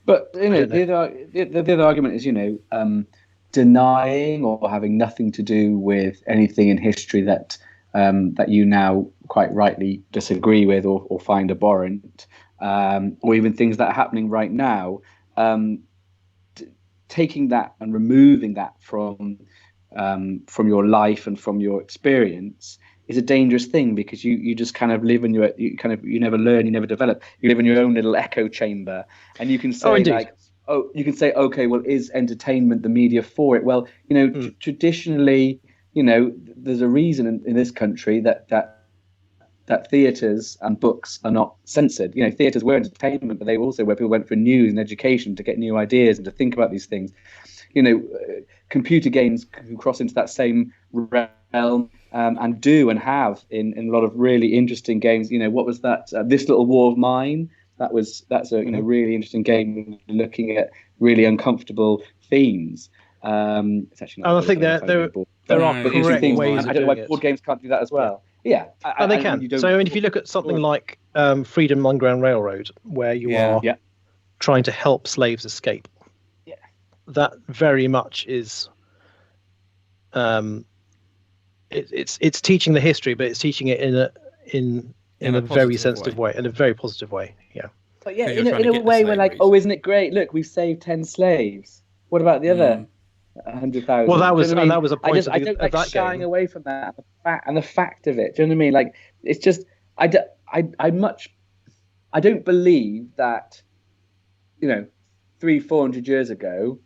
But the other argument is denying or having nothing to do with anything in history that you now quite rightly disagree with or find abhorrent, or even things that are happening right now. Taking that and removing that from your life and from your experience is a dangerous thing, because you just kind of live in you never learn, you never develop. You live in your own little echo chamber, and you can say okay, well, is entertainment the media for it? Well, traditionally, there's a reason in this country that theatres and books are not censored. Theatres were entertainment, but they were also where people went for news and education to get new ideas and to think about these things. Computer games can cross into that same realm, and do and have in a lot of really interesting games. What was that? This Little War of Mine. That's a really interesting game looking at really uncomfortable themes. It's actually not. I think there are correct ways. I don't know why board games can't do that as well. Yeah, and they can. So if you look at something like Freedom Underground Railroad, where you are trying to help slaves escape, that very much is. It's teaching the history, but it's teaching it in a very sensitive way, in a very positive way. Yeah. But in a way we're like, oh, isn't it great? Look, we've saved 10 slaves. What about the other 100,000? Well, that was a point. I don't like shying away from that and the fact of it. Do you know what I mean? Like, it's just I don't believe that 300-400 years ago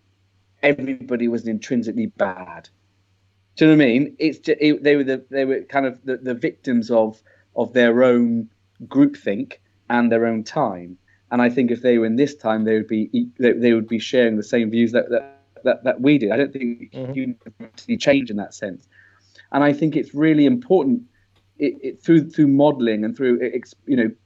everybody was intrinsically bad. Do you know what I mean? It's just, they were kind of the victims of their own groupthink and their own time. And I think if they were in this time, they would be sharing the same views that we do. I don't think you change in that sense. And I think it's really important it through modeling and through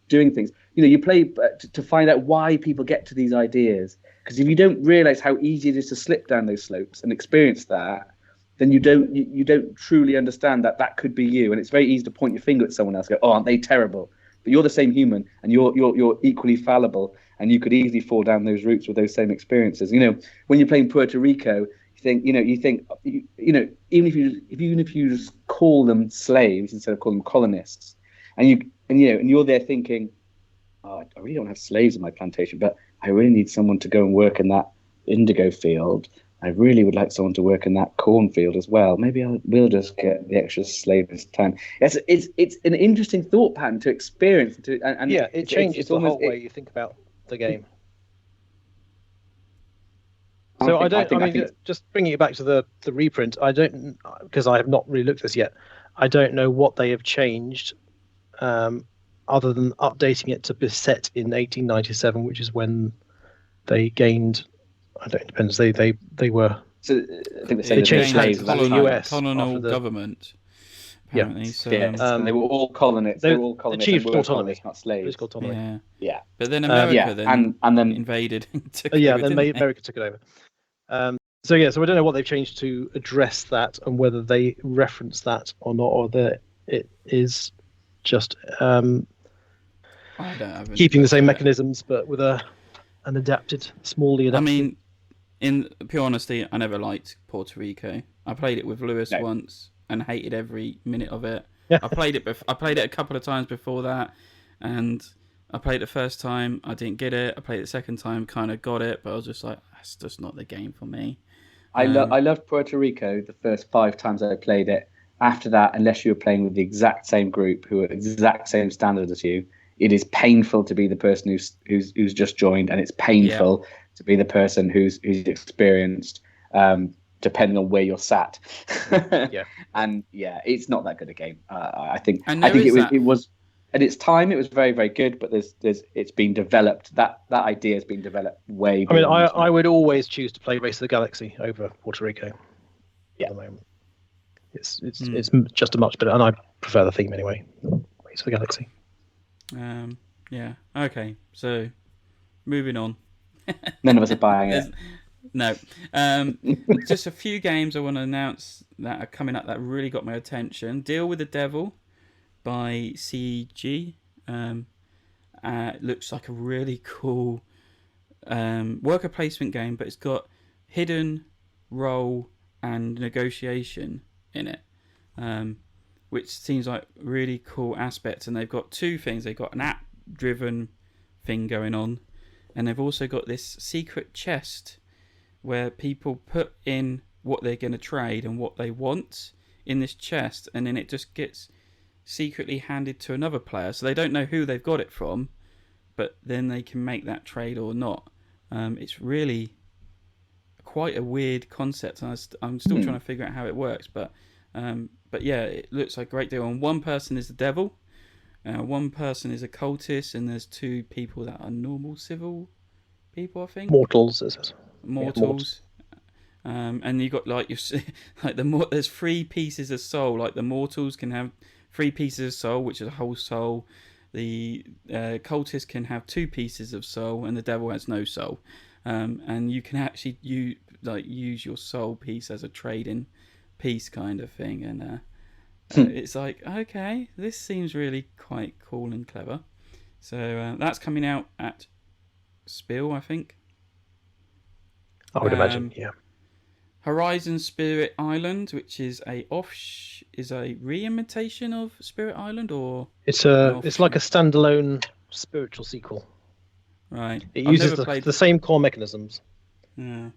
doing things. You play to find out why people get to these ideas. Because if you don't realize how easy it is to slip down those slopes and experience that, then you don't truly understand that could be you. And it's very easy to point your finger at someone else and go, oh, aren't they terrible? But you're the same human, and you're equally fallible, and you could easily fall down those routes with those same experiences. When you're playing Puerto Rico, you think even if you just call them slaves instead of calling them colonists, and you're there thinking, oh, I really don't have slaves in my plantation, but I really need someone to go and work in that indigo field. I really would like someone to work in that cornfield as well. Maybe we'll just get the extra slave this time. It's an interesting thought pattern to experience. And it changes the whole way you think about the game. So I mean, just bringing it back to the reprint, I don't, because I have not really looked at this yet. I don't know what they have changed, other than updating it to be set in 1897, which is when they gained. I don't depends. They were. So I think they changed slaves to the US colonial government. Apparently, yeah. So, they were all colonists. They were all colonists. Achieved autonomy, not slaves. Autonomy. Yeah. But then America then invaded. America took it over. So I don't know what they've changed to address that, and whether they reference that or not, or that it is just keeping the same mechanisms, but with an smallly adapted. I mean, in pure honesty, I never liked Puerto Rico. I played it with Lewis once and hated every minute of it. Yeah. I played it a couple of times before that, and I played it the first time, I didn't get it. I played it the second time, kind of got it, but I was just like, that's just not the game for me. I loved Puerto Rico the first 5 times I played it. After that, unless you were playing with the exact same group who are exact same standard as you, it is painful to be the person who's just joined, and it's painful to be the person who's experienced, depending on where you're sat. And it's not that good a game. I think it was at its time it was very, very good, but it's been developed. That idea has been developed way. I mean, I would always choose to play Race of the Galaxy over Puerto Rico. Yeah. At the moment. It's just a much better, and I prefer the theme anyway. Race of the Galaxy. Okay, so moving on. None of us are buying it. No. Just a few games I want to announce that are coming up that really got my attention. Deal with the Devil by CG. It looks like a really cool worker placement game, but it's got hidden role and negotiation in it, which seems like really cool aspects. And they've got 2 things. They've got an app-driven thing going on, and they've also got this secret chest where people put in what they're going to trade and what they want in this chest, and then it just gets secretly handed to another player. So they don't know who they've got it from, but then they can make that trade or not. It's really quite a weird concept. I'm still trying to figure out how it works, but yeah, it looks like a great deal. And one person is the devil, one person is a cultist, and there's 2 people that are normal civil people, I think. Mortals, is it? Mortals. And you got there's 3 pieces of soul. Like the mortals can have 3 pieces of soul, which is a whole soul. The cultist can have 2 pieces of soul, and the devil has no soul. And you can actually use your soul piece as a trading piece kind of thing. And it's like, okay, this seems really quite cool and clever. So that's coming out at Spiel, I think. I would imagine, yeah. Horizon Spirit Island, which is a re-imitation of Spirit Island, or it's like a standalone spiritual sequel. Right. It uses the same core mechanisms. Yeah.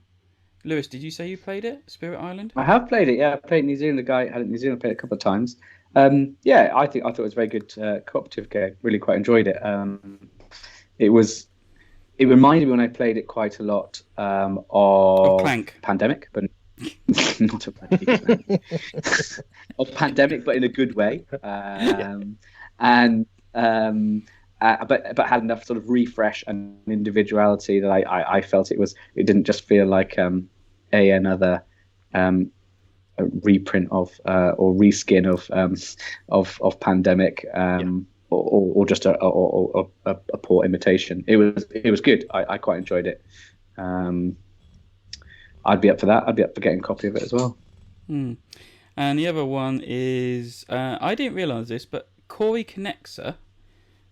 Lewis, did you say you played it, Spirit Island? I have played it. Yeah, I played New Zealand. The guy had it in New Zealand. Played it a couple of times. I thought it was a very good cooperative game. Really quite enjoyed it. It reminded me when I played it quite a lot of Clank. Pandemic, but not a Pandemic. Of Pandemic, but in a good way. But had enough sort of refresh and individuality that I felt it didn't just feel like another reprint of or reskin of Pandemic, or just a poor imitation. It was good. I quite enjoyed it. I'd be up for that. I'd be up for getting a copy of it as well. And the other one is, I didn't realise this, but Corey Connexer,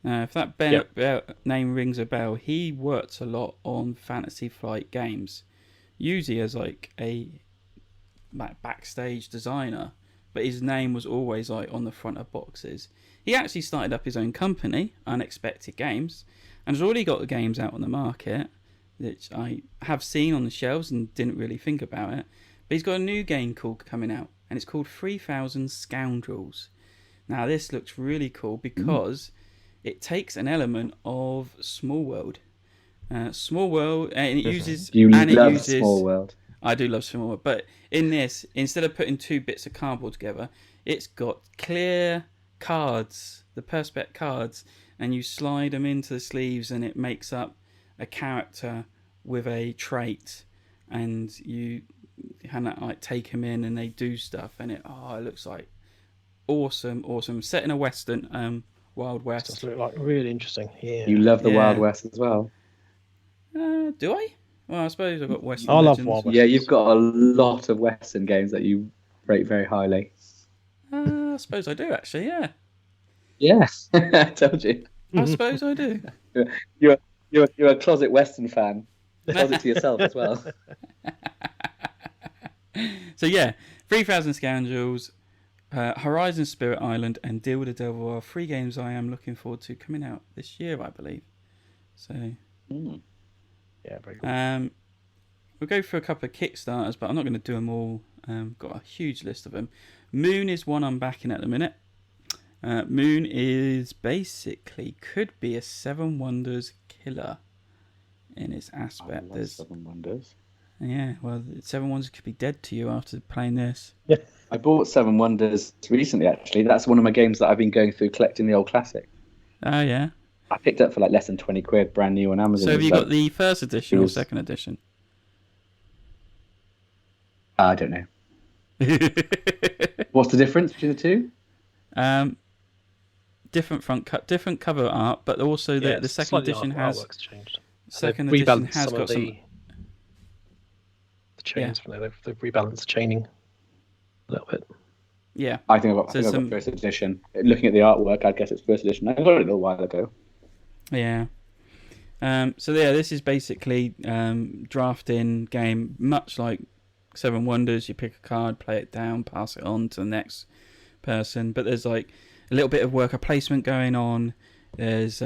if that name rings a bell, he works a lot on Fantasy Flight games, usually as like a backstage designer, but his name was always like on the front of boxes. He actually started up his own company, Unexpected Games, and has already got the games out on the market, which I have seen on the shelves and didn't really think about it. But he's got a new game coming out, and it's called 3000 Scoundrels. Now this looks really cool because it takes an element of Small World. Small World, and it uses... Small World. I do love Small World, but in this, instead of putting two bits of cardboard together, it's got clear cards, the Perspex cards, and you slide them into the sleeves and it makes up a character with a trait, and you kind of like take them in and they do stuff, and it looks like awesome. Set in a western, Wild West. Does look like really interesting. Yeah. You love the Wild West as well. Do I? Well, I suppose I've got Western. I love Legends. Wild West. Yeah, you've got a lot of Western games that you rate very highly. I suppose I do actually. Yeah. Yes, I told you. I suppose I do. You're a closet Western fan. Closet to yourself as well. So yeah, 3000 Scoundrels, Horizon Spirit Island, and Deal with the Devil are 3 games I am looking forward to coming out this year, I believe. So yeah, very cool. We'll go through a couple of Kickstarters, but I'm not going to do them all. Got a huge list of them. Moon is one I'm backing at the minute. Moon is basically could be a Seven Wonders killer in its aspect. There's 7 Wonders. Yeah, well, 7 Wonders could be dead to you after playing this. Yeah. I bought 7 Wonders recently, actually. That's one of my games that I've been going through collecting the old classic. Oh, yeah. I picked up for like less than 20 quid, brand new on Amazon. So have you got the first edition or second edition? I don't know. What's the difference between the two? Different cover art, but also the second edition has changed. Second edition has got some the chains from there. They've rebalanced the chaining a little bit. Yeah, I think I've got first edition. Looking at the artwork, I guess it's first edition. I got it a little while ago. Yeah. So yeah, this is basically drafting game, much like 7 Wonders. You pick a card, play it down, pass it on to the next person. But there's like a little bit of worker placement going on. There's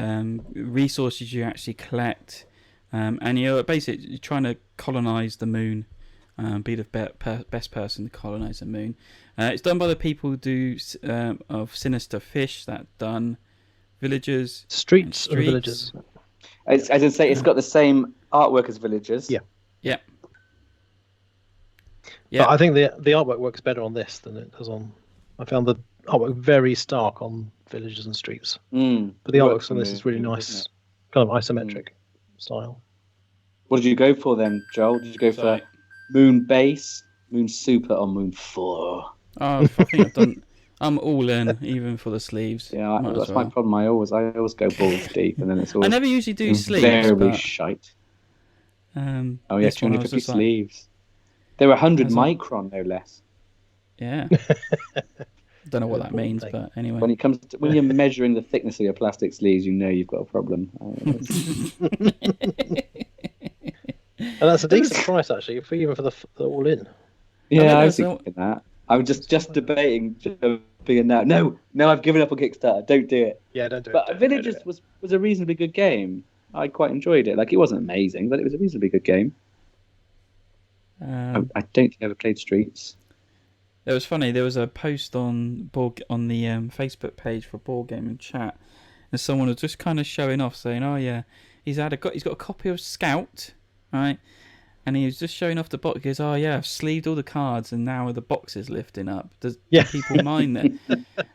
resources you actually collect, and you're basically trying to colonize the moon. Be the best person to colonize the moon. It's done by the people who do of Sinister Fish. That done Villagers, Streets and Villagers. As I say, it's got the same artwork as Villagers. Yeah. Yeah. But I think the artwork works better on this than it does on. I found the artwork very stark on Villagers and Streets. But the artwork on this is really nice, kind of isometric style. What did you go for then, Joel? Did you go for Moon Base, Moon Super, or Moon 4? Oh, I think I'm all in, even for the sleeves. Yeah, that's my problem. I always go balls deep, and then it's all. I never usually do sleeves. Invariably shite. Oh yeah, 250 sleeves. They were 100 micron, no less. Yeah. Don't know what that means, but anyway. When you're measuring the thickness of your plastic sleeves, you know you've got a problem. And that's a decent price, actually, even for the all-in. Yeah, I was thinking that. I was just debating being now. No, I've given up on Kickstarter. Don't do it. Yeah, don't do it. But Villagers was a reasonably good game. I quite enjoyed it. Like, it wasn't amazing, but it was a reasonably good game. I don't think I ever played Streets. It was funny. There was a post on the Facebook page for Board Gaming Chat, and someone was just kind of showing off, saying, "Oh yeah, he's got a copy of Scout, right?" And he was just showing off the box. He goes, "Oh yeah, I've sleeved all the cards, and now the box is lifting up. Do people mind that?"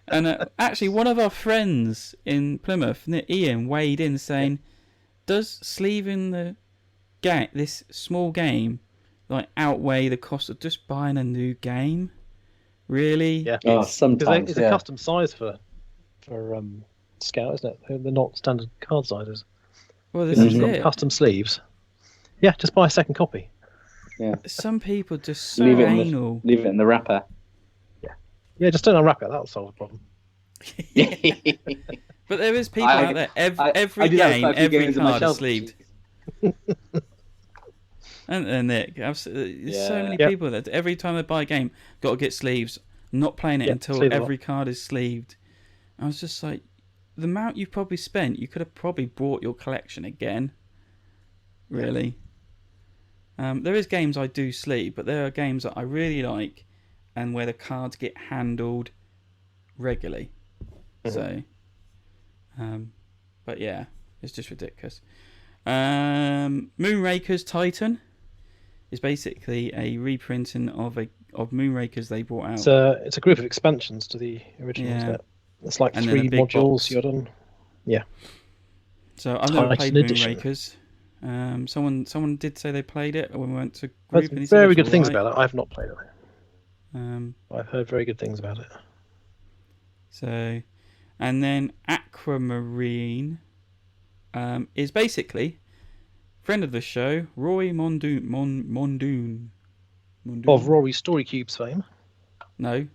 And actually, one of our friends in Plymouth, Ian, weighed in saying, "Does sleeving this small game like outweigh the cost of just buying a new game?" Really? Yeah. Sometimes. It's a custom size for Scout, isn't it? They're not standard card sizes. Well, this is it. Custom sleeves. Yeah, just buy a second copy. Yeah. Some people just so leave it anal. Leave it in the wrapper. Yeah, just don't unwrap it. That'll solve the problem. But there is people out there. Every game, every card is sleeved. And Nick, there's so many people that every time they buy a game, got to get sleeves. Not playing it until every card is sleeved. I was just like, the amount you've probably spent, you could have probably bought your collection again. Really. There is games I do sleeve, but there are games that I really like, and where the cards get handled regularly. So, but yeah, it's just ridiculous. Moonraker's Titan is basically a reprinting of Moonrakers they brought out. It's a group of expansions to the original, isn't it? It's like 3 modules you're done. Yeah. So I've never played Moonrakers. Someone did say they played it when we went to group. I've heard very good things about it. I've not played it. I've heard very good things about it. So, and then Aquamarine is basically friend of the show, Roy Mondoon. Of Rory Story Cubes fame. Nope,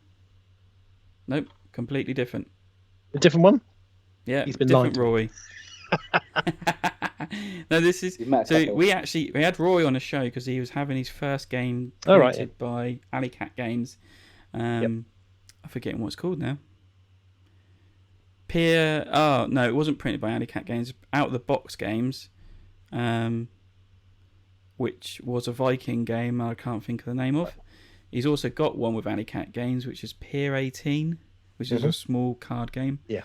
completely different. A different one? Yeah, he's been different Roy. No, this is so we had Roy on a show because he was having his first game created by Alley Cat Games. I'm forgetting what it's called now. It wasn't printed by Alley Cat Games. Out of the Box Games, which was a Viking game I can't think of the name of. He's also got one with Alley Cat Games, which is Pier 18, which is a small card game. Yeah.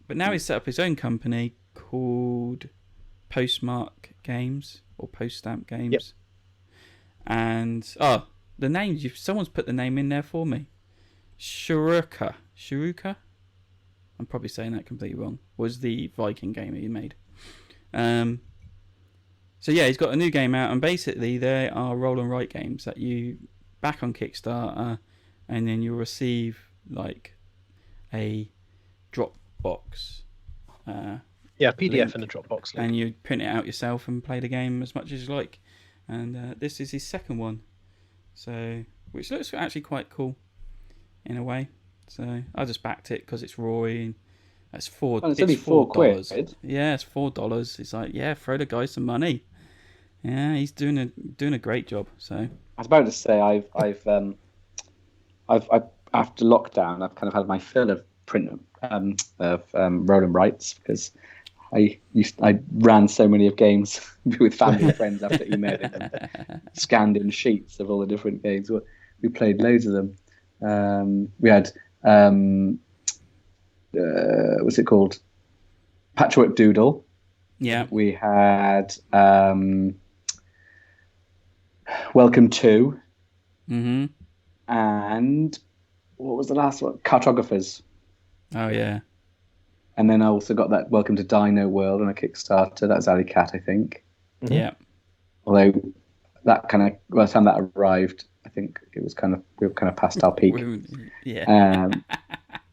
But now he's set up his own company called Postmark Games or Poststamp Games. Yep. And the name, someone's put the name in there for me. Shiruka. I'm probably saying that completely wrong. Was the Viking game that he made. So yeah, he's got a new game out, and basically they are roll and write games that you back on Kickstarter, and then you'll receive like a Dropbox. PDF link, in a Dropbox link. and you print it out yourself and play the game as much as you like. And this is his second one, so which looks actually quite cool in a way. So I just backed it because it's Roy. And it's $4. It's only $4. Yeah, it's $4. It's like, yeah, throw the guy some money. Yeah, he's doing a great job. So I was about to say I've after lockdown I've kind of had my fill of print of roll and writes because I ran so many of games with family and friends after emailing them, scanned in sheets of all the different games. We played loads of them. We had what's it called? Patchwork Doodle. yeah, We had Welcome to. Mm-hmm. And what was the last one? Cartographers. Oh yeah. And then I also got that Welcome to Dino World on a Kickstarter. That's Alley Cat, I think. Mm-hmm. Yeah. Although that kind of, by the time that arrived, I think it was we were kind of past our peak. Yeah.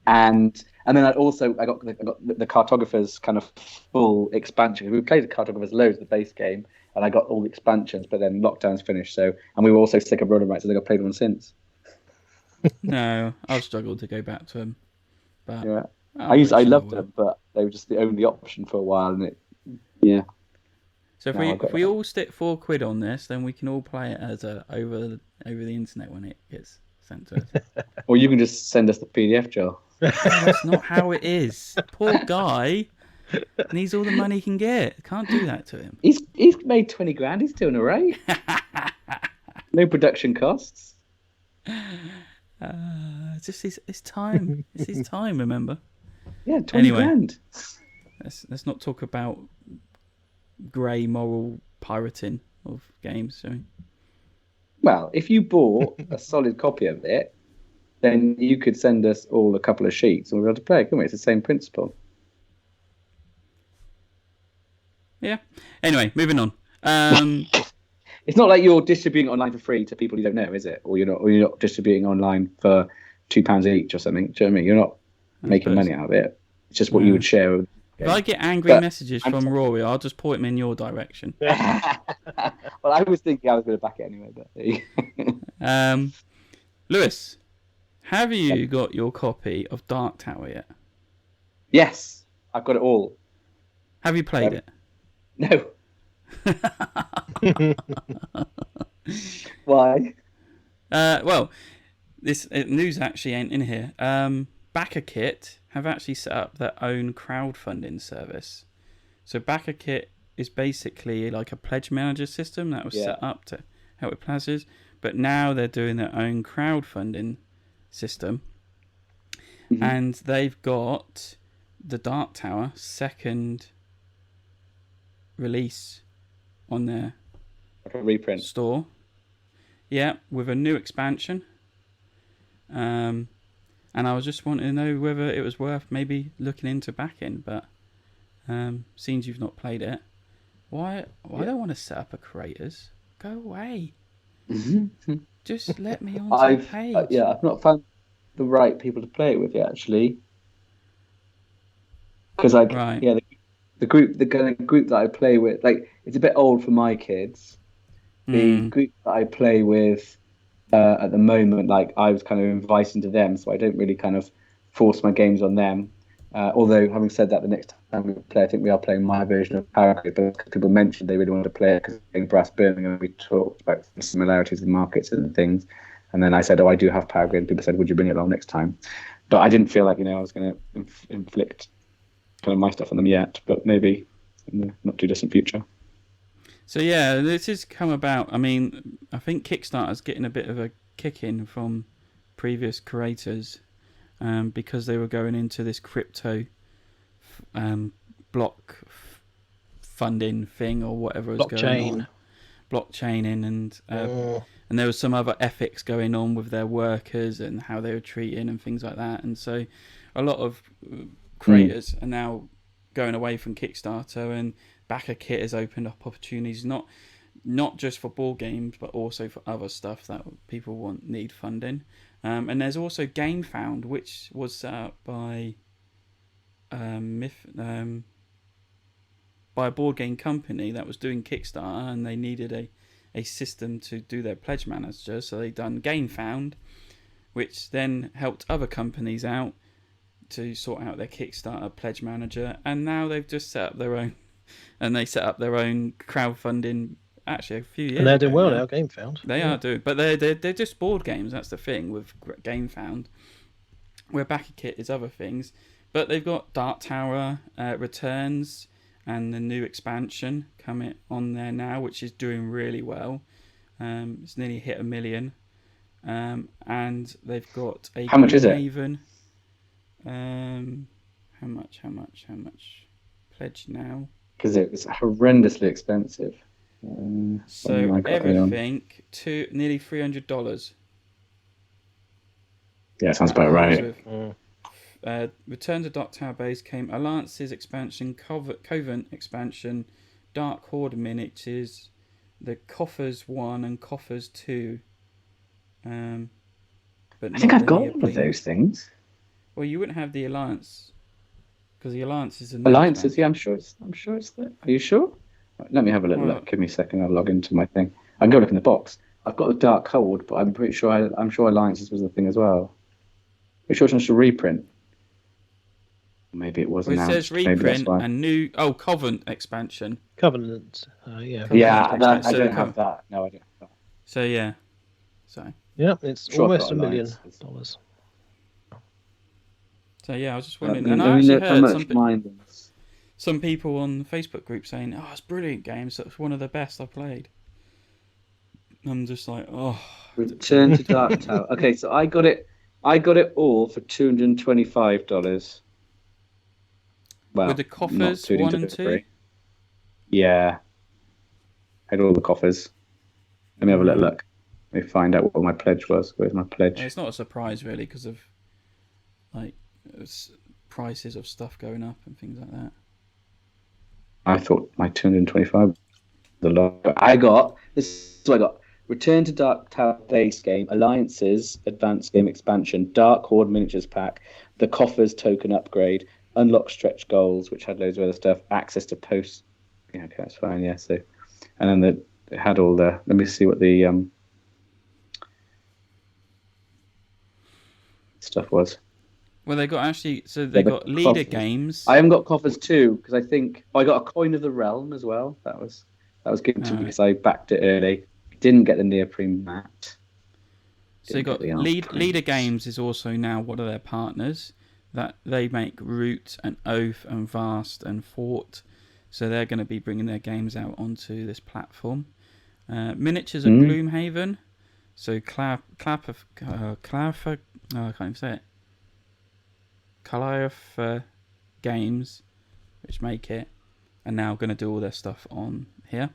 And then I got the Cartographers kind of full expansion. We played the Cartographers loads, the base game, and I got all the expansions. But then lockdown's finished, and we were also sick of Rolling Rights, so I think I've played one since. No, I've struggled to go back to them. But yeah, I loved them, but they were just the only option for a while, and So if we all stick £4 on this, then we can all play it as over the internet when it gets sent to us. Or you can just send us the PDF, Joel. No, that's not how it is. Poor guy needs all the money he can get. Can't do that to him. He's made 20 grand. He's doing all right. No production costs. It's just his time. It's his time. Remember. Yeah, 20 grand. Let's not talk about grey moral pirating of games. So. Well, if you bought a solid copy of it, then you could send us all a couple of sheets and we'll be able to play it, couldn't we? It's the same principle. Yeah. Anyway, moving on. It's not like you're distributing online for free to people you don't know, is it? Or you're not distributing online for £2 each or something. Do you know what I mean? You're not making money out of it. It's just what you would share with. If I get angry messages from Rory, I'll just point them in your direction. Well, I was thinking I was going to back it anyway. But Lewis, have you got your copy of Dark Tower yet? Yes, I've got it all. Have you played it? No. Why? Well, this news actually ain't in here. BackerKit have actually set up their own crowdfunding service. So BackerKit is basically like a pledge manager system that was set up to help with pledges, but now they're doing their own crowdfunding system, and they've got the Dark Tower second release on their reprint store. Yeah, with a new expansion. And I was just wanting to know whether it was worth maybe looking into backing, but seems you've not played it. Why don't I want to set up a creators? Go away. Just let me on the page. I've not found the right people to play it with yet, actually. Because the group that I play with, like, it's a bit old for my kids. The group that I play with at the moment, like, I was kind of inviting to them, so I don't really kind of force my games on them. Although, having said that, the next time we play, I think we are playing my version of Power Grid, but people mentioned they really wanted to play it because in Brass Birmingham we talked about the similarities in markets and things. And then I said, I do have Power Grid. And people said, would you bring it along next time? But I didn't feel like, I was going to inflict kind of my stuff on them yet, but maybe in the not too distant future. So yeah, this has come about. I mean, I think Kickstarter's getting a bit of a kick in from previous creators because they were going into this crypto block funding thing or whatever was going on. Blockchaining and there was some other ethics going on with their workers and how they were treating and things like that. And so a lot of creators are now going away from Kickstarter, and BackerKit has opened up opportunities not just for board games but also for other stuff that people need funding. And there's also GameFound, which was set up by by a board game company that was doing Kickstarter, and they needed a system to do their pledge manager, so they done GameFound, which then helped other companies out to sort out their Kickstarter pledge manager, and now they've just set up their own, and they set up their own crowdfunding actually a few years and they're doing ago well now. GameFound, they are doing, but they're just board games. That's the thing with GameFound, where BackerKit is other things. But they've got Dark Tower Returns and the new expansion coming on there now, which is doing really well. It's nearly hit 1 million, and they've got a how much is it? Haven. How much pledge now? Because it was horrendously expensive. So everything to nearly $300. Yeah, sounds about right. Return to Dark Tower Base came Alliance's expansion, Covent expansion, Dark Horde miniatures, the Coffers 1 and Coffers 2. But I think I've got all of those things. Well, you wouldn't have the Alliance because the Alliance is Alliances. Yeah, I'm sure it's there. Are you sure? Right, let me have a little look. Give me a second. I'll log into my thing. I can go look in the box. I've got the Dark Horde, but I'm pretty sure I'm sure Alliances was the thing as well. Pretty sure it's just a reprint. Maybe it wasn't. Well, it says reprint and new. Oh, Covenant expansion. Covenant. Yeah. Yeah, I don't have that. No, I don't have that. So yeah. Yeah, it's almost $1 million. So yeah, I was just wondering, and I actually heard some people on the Facebook group saying, "Oh, it's a brilliant game. So it's one of the best I've played." I'm just like, oh. Return to Dark Tower. Okay, so I got it all for $225. Well, with the coffers 1 and 2. Yeah, I had all the coffers. Let me have a little look. Let me find out what my pledge was. Where's my pledge? It's not a surprise really because of like prices of stuff going up and things like that. I thought my 225 the lot. I got this. Is what I got. Return to Dark Tower base game, Alliances, Advanced Game Expansion, Dark Horde Miniatures Pack, the Coffers token upgrade, Unlock Stretch Goals, which had loads of other stuff, access to post. Yeah, okay, that's fine, yeah. So, and then it had all the, let me see what the stuff was. Well, they got got leader Coffers. games. I haven't got Coffers 2 because I think I got a Coin of the Realm as well. That was given to me because I backed it early. Didn't get the neoprene mat. So you got leader games is also now one of their partners. That they make Root and Oath and Vast and Fort. So they're going to be bringing their games out onto this platform. Miniatures of Gloomhaven. So I can't even say it. Calliope Games, which make it, are now going to do all their stuff on here.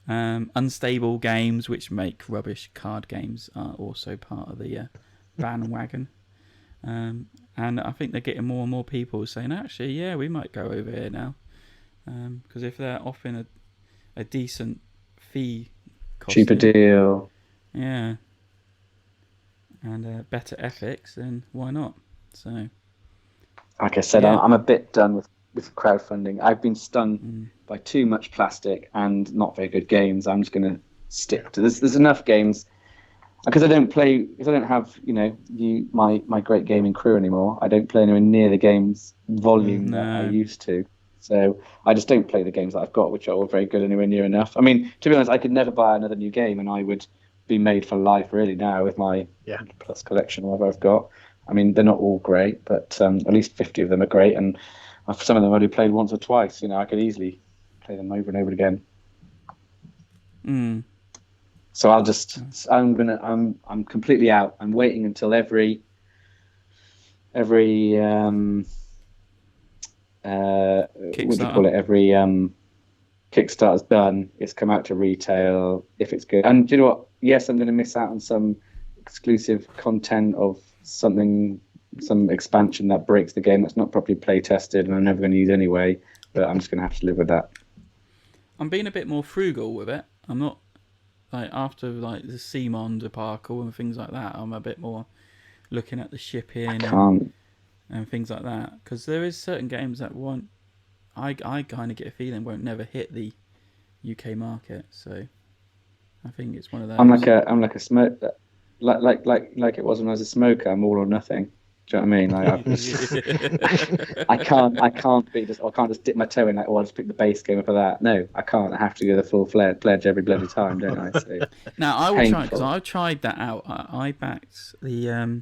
Unstable Games, which make rubbish card games, are also part of the bandwagon. And I think they're getting more and more people saying, actually, yeah, we might go over here now. Because if they're offering a decent fee costing, cheaper deal, yeah, and better ethics, then why not? So, like I said, I'm a bit done with crowdfunding. I've been stung by too much plastic and not very good games. I'm just going to stick to this. There's enough games because I don't have my great gaming crew anymore. I don't play anywhere near the games volume that I used to. So I just don't play the games that I've got, which are all very good anywhere near enough. I mean, to be honest, I could never buy another new game, and I would be made for life really now with my plus collection, whatever I've got. I mean, they're not all great, but at least 50 of them are great, and some of them I've only played once or twice. I could easily play them over and over again. So I'm completely out. I'm waiting until every what do you call it? Every Kickstarter's done. It's come out to retail if it's good. And do you know what? Yes, I'm going to miss out on some exclusive content of some expansion that breaks the game that's not properly play tested and I'm never going to use anyway. But I'm just going to have to live with that. I'm being a bit more frugal with it. I'm not after the Simon debacle and things like that. I'm a bit more looking at the shipping and things like that, because there is certain games that won't. I kind of get a feeling won't never hit the UK market. So I think it's one of those. I'm like a smoke, like it was when I was a smoker. I'm all or nothing. Do you know what I mean? I can't just dip my toe in I'll just pick the base game up for that. No, I can't. I have to go the full pledge every bloody time, don't I? So, now I will try, because I've tried that out. I backed the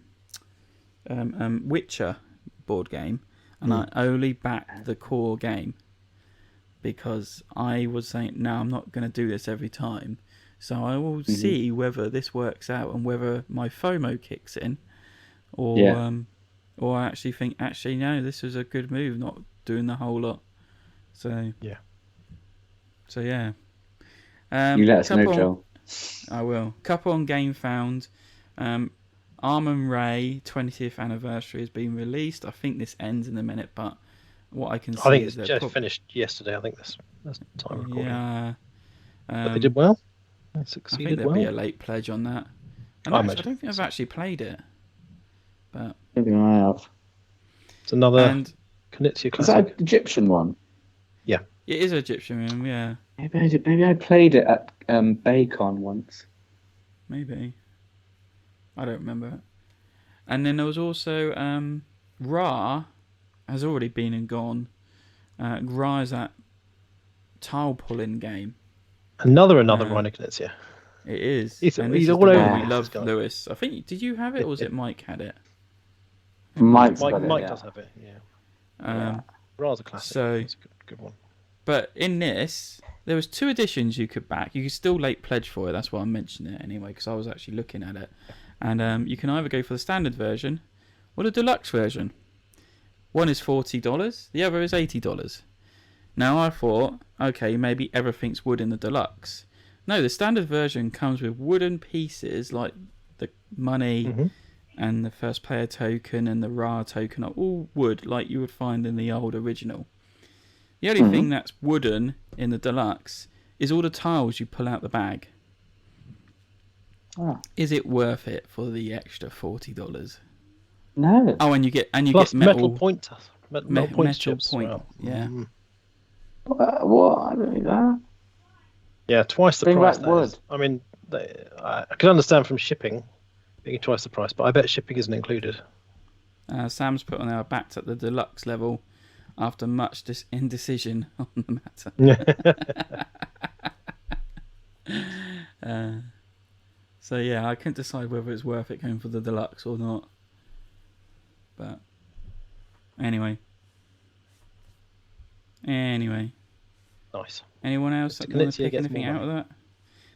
Witcher board game, and I only backed the core game because I was saying, no, I'm not going to do this every time. So I will see whether this works out and whether my FOMO kicks in, or I actually think, no, this was a good move, not doing the whole lot. So yeah. You let us know, Joel. I will. Couple on Game Found. Arm & Ray 20th anniversary has been released. I think this ends in a minute, but what I can see think is it's just finished yesterday. I think that's time recording. Yeah. But they did well. They succeeded. I think there'll be a late pledge on that. And I don't think I've actually played it. But maybe I have. It's another Knizia classic. Is that an Egyptian one? Yeah. It is an Egyptian one, yeah. Maybe I played it at Bacon once. Maybe. I don't remember it. And then there was also Ra has already been and gone. Ra is that tile pulling game. Another Rhino Knizia. It is. He's all over. We love Lewis. I think. Did you have it, or was it Mike had it? Mike does have it. Yeah. Ra's a classic. So it's a good one. But in this, there was 2 editions you could back. You could still late pledge for it. That's why I mentioned it anyway, because I was actually looking at it. And you can either go for the standard version or the deluxe version. One is $40, the other is $80. Now I thought, okay, maybe everything's wood in the deluxe. No, the standard version comes with wooden pieces like the money and the first player token and the Ra token are all wood like you would find in the old original. The only thing that's wooden in the deluxe is all the tiles you pull out the bag. Is it worth it for the extra $40? No. Oh, and you get plus metal point chips. Point. Well. Yeah. What? I don't need that. Yeah, twice the Bring price. back wood. I mean, I can understand from shipping being twice the price, but I bet shipping isn't included. Sam's put on our backed at the deluxe level after much indecision on the matter. So yeah, I couldn't decide whether it's worth it going for the deluxe or not. But anyway. Nice. Anyone else that want to pick anything out of that?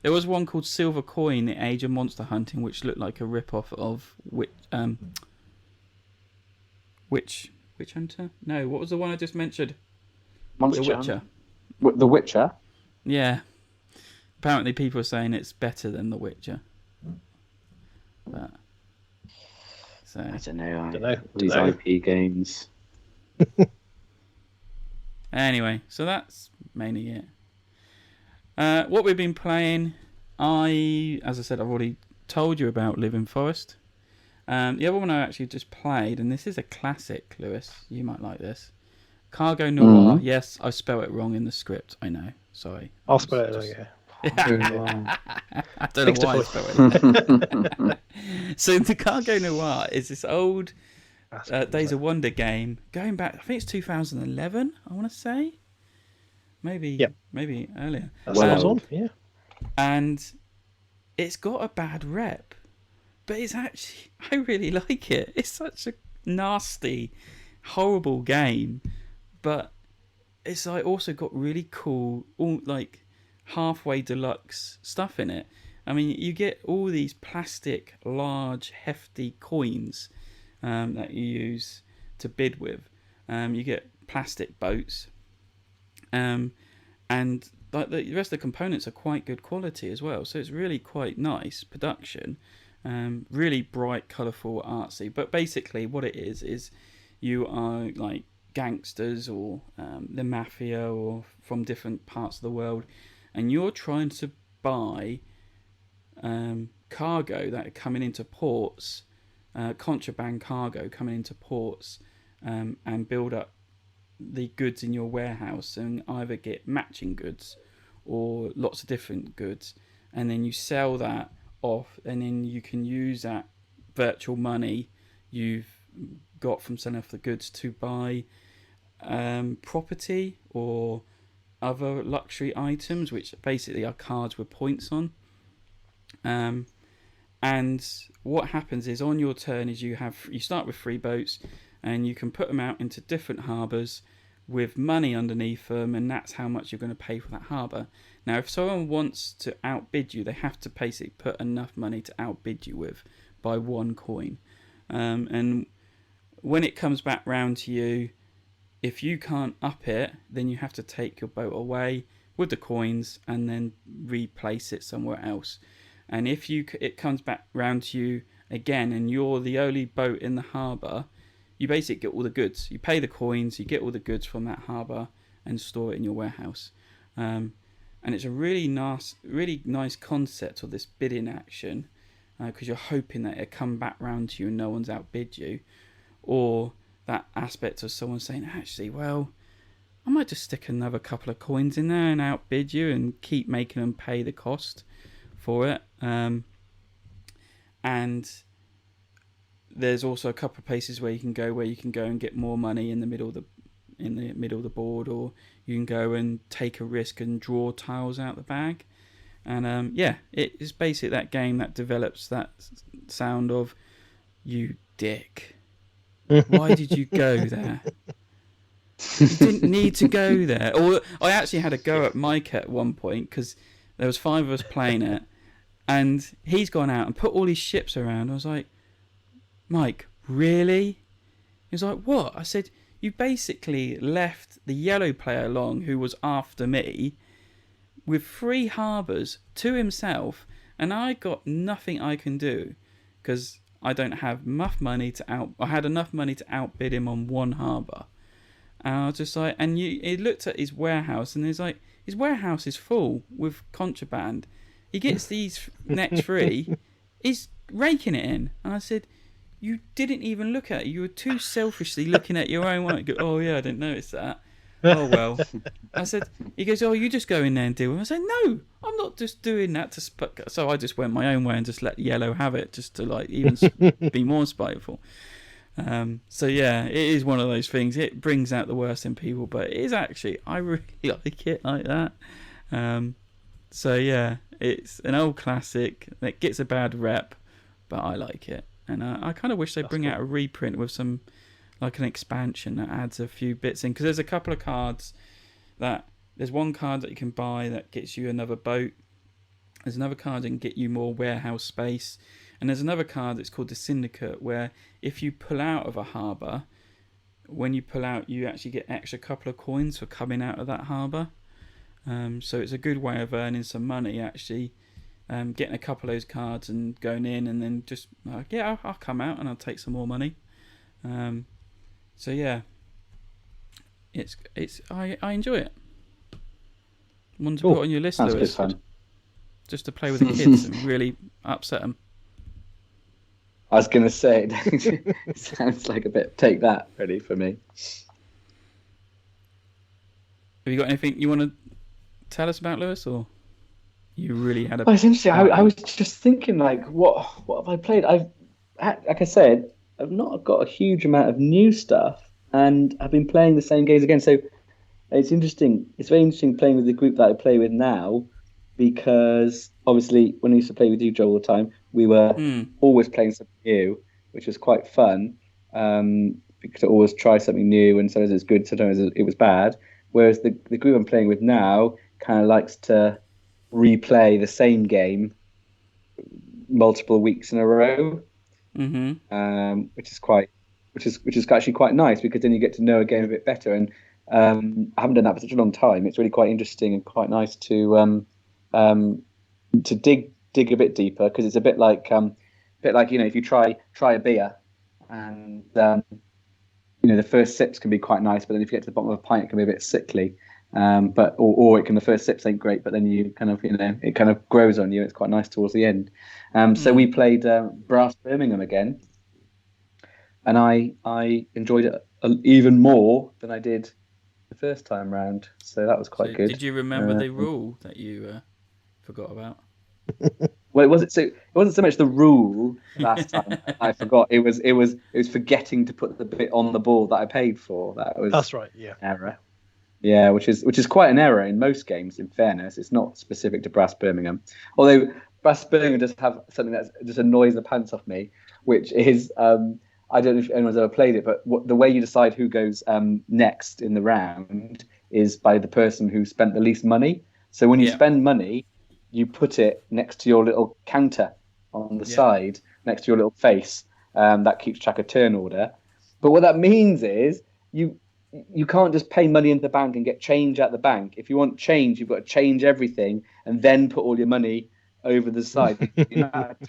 There was one called Silver Coin, The Age of Monster Hunting, which looked like a rip-off of Witch Hunter? No, what was the one I just mentioned? Monster The Witcher. The Witcher? Yeah. Apparently people are saying it's better than The Witcher. But so I don't know. Don't These know. IP games. Anyway, so that's mainly it. What we've been playing, as I said, I've already told you about Living Forest. The other one I actually just played, and this is a classic, Lewis. You might like this. Cargo Noir. Mm-hmm. Yes, I spelled it wrong in the script. I know. Sorry. I'll spell it again. I don't know why I spelled it. So the Cargo Noir is this old Days of Wonder game going back. I think it's 2011. I want to say, maybe earlier. Yeah. And it's got a bad rep, but it's actually I really like it. It's such a nasty, horrible game, but it's like also got really cool, like halfway deluxe stuff in it. I mean, you get all these plastic, large, hefty coins that you use to bid with. You get plastic boats, and like the rest of the components are quite good quality as well. So it's really quite nice production, really bright, colourful, artsy. But basically, what it is you are like gangsters or the mafia or from different parts of the world, and you're trying to buy cargo that are coming into ports, contraband cargo coming into ports, and build up the goods in your warehouse and either get matching goods or lots of different goods, and then you sell that off, and then you can use that virtual money you've got from selling off the goods to buy property or other luxury items, which basically are cards with points on. And what happens is on your turn is you start with 3 boats, and you can put them out into different harbours with money underneath them, and that's how much you're going to pay for that harbour. Now, if someone wants to outbid you, they have to basically put enough money to outbid you with by 1 coin. And when it comes back round to you, if you can't up it, then you have to take your boat away with the coins and then replace it somewhere else. And if it comes back round to you again and you're the only boat in the harbour, you basically get all the goods. You pay the coins, you get all the goods from that harbour and store it in your warehouse. And it's a really nice concept of this bidding action, because you're hoping that it'll come back round to you and no one's outbid you. Or that aspect of someone saying, actually, well, I might just stick another couple of coins in there and outbid you and keep making them pay the cost for it. And there's also a couple of places where you can go and get more money in the middle of the board, or you can go and take a risk and draw tiles out the bag. And it is basically that game that develops that sound of, you dick. Why did you go there? You didn't need to go there. Or I actually had a go at Mike at one point, because there was 5 of us playing it, and he's gone out and put all these ships around. I was like, Mike, really? He was like, what? I said, you basically left the yellow player along, who was after me, with 3 harbours to himself, and I got nothing I can do, because I don't have enough money I had enough money to outbid him on 1 harbour. And I was just like, and he looked at his warehouse, and he's like, his warehouse is full with contraband. He gets these next 3, he's raking it in. And I said, you didn't even look at it. You were too selfishly looking at your own one. You go, oh, yeah, I didn't notice that. Oh, well. I said, he goes, oh, you just go in there and deal with it. I said, no, I'm not just doing that to... So I just went my own way and just let yellow have it, just to, like, even be more spiteful. So, yeah, it is one of those things. It brings out the worst in people, but it is actually... I really like it like that. So, yeah, it's an old classic that gets a bad rep, but I like it. And I kind of wish they'd bring out a reprint with some... like an expansion that adds a few bits in, because there's a couple of cards that there's one card that you can buy that gets you another boat. There's another card that can get you more warehouse space, and there's another card that's called the Syndicate, where if you pull out of a harbour, when you pull out you actually get extra couple of coins for coming out of that harbour. So it's a good way of earning some money, actually, getting a couple of those cards and going in, and then just I'll come out and I'll take some more money. So yeah, I enjoy it. One to put on your list, Sounds Lewis. good fun. Just to play with the kids and really upset them. I was going to say, it sounds like a bit take that ready for me. Have you got anything you want to tell us about, Lewis, or you really had a... Well, it's interesting. I was just thinking, like, what have I played? Like I said, I've not got a huge amount of new stuff, and I've been playing the same games again. So it's interesting. It's very interesting playing with the group that I play with now, because obviously when I used to play with you, Joe, all the time, we were always playing something new, which was quite fun. Because I always try something new, and sometimes it's good, sometimes it was bad. Whereas the group I'm playing with now kind of likes to replay the same game multiple weeks in a row. Which is actually quite nice, because then you get to know a game a bit better. And I haven't done that for such a long time. It's really quite interesting and quite nice to dig a bit deeper, because it's a bit like if you try a beer, and the first sips can be quite nice, but then if you get to the bottom of a pint, it can be a bit sickly. Or it can, the first sips ain't great, but then you kind of it kind of grows on you. It's quite nice towards the end. So we played Brass Birmingham again, and I enjoyed it even more than I did the first time round. So that was quite good. Did you remember the rule that you forgot about? Well, it wasn't so much the rule last time. I forgot. It was forgetting to put the bit on the board that I paid for. That's right. Yeah. Error. Yeah, which is quite an error in most games. In fairness, it's not specific to Brass Birmingham. Although Brass Birmingham does have something that just annoys the pants off me, which is I don't know if anyone's ever played it, but the way you decide who goes next in the round is by the person who spent the least money. So when you spend money, you put it next to your little counter on the side, next to your little face. That keeps track of turn order. But what that means is you can't just pay money into the bank and get change at the bank. If you want change, you've got to change everything and then put all your money over the side.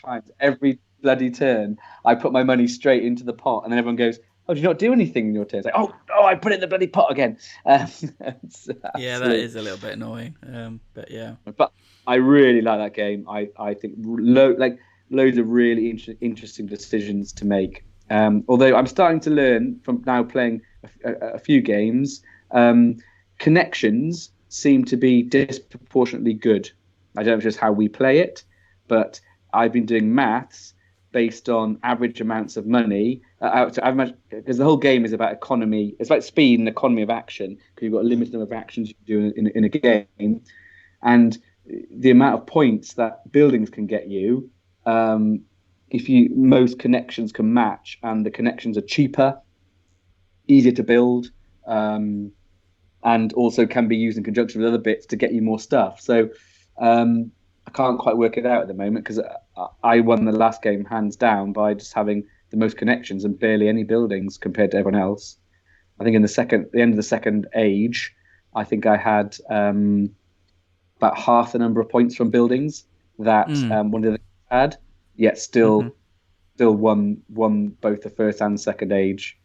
Times every bloody turn, I put my money straight into the pot, and then everyone goes, "Oh, did you not do anything in your turn?" It's like, "Oh, I put it in the bloody pot again." Yeah, that is a little bit annoying. But yeah. But I really like that game. I think loads of really interesting decisions to make. Although I'm starting to learn from now playing a few games, connections seem to be disproportionately good. I don't know if it's just how we play it, but I've been doing maths based on average amounts of money. Because the whole game is about economy. It's like speed and economy of action, because you've got a limited number of actions you can do in a game. And the amount of points that buildings can get you, if most connections can match, and the connections are cheaper, easier to build, and also can be used in conjunction with other bits to get you more stuff. So I can't quite work it out at the moment, because I won the last game hands down by just having the most connections and barely any buildings compared to everyone else. I think the end of the second age, I think I had about half the number of points from buildings that one of the had, yet still won both the first and second age.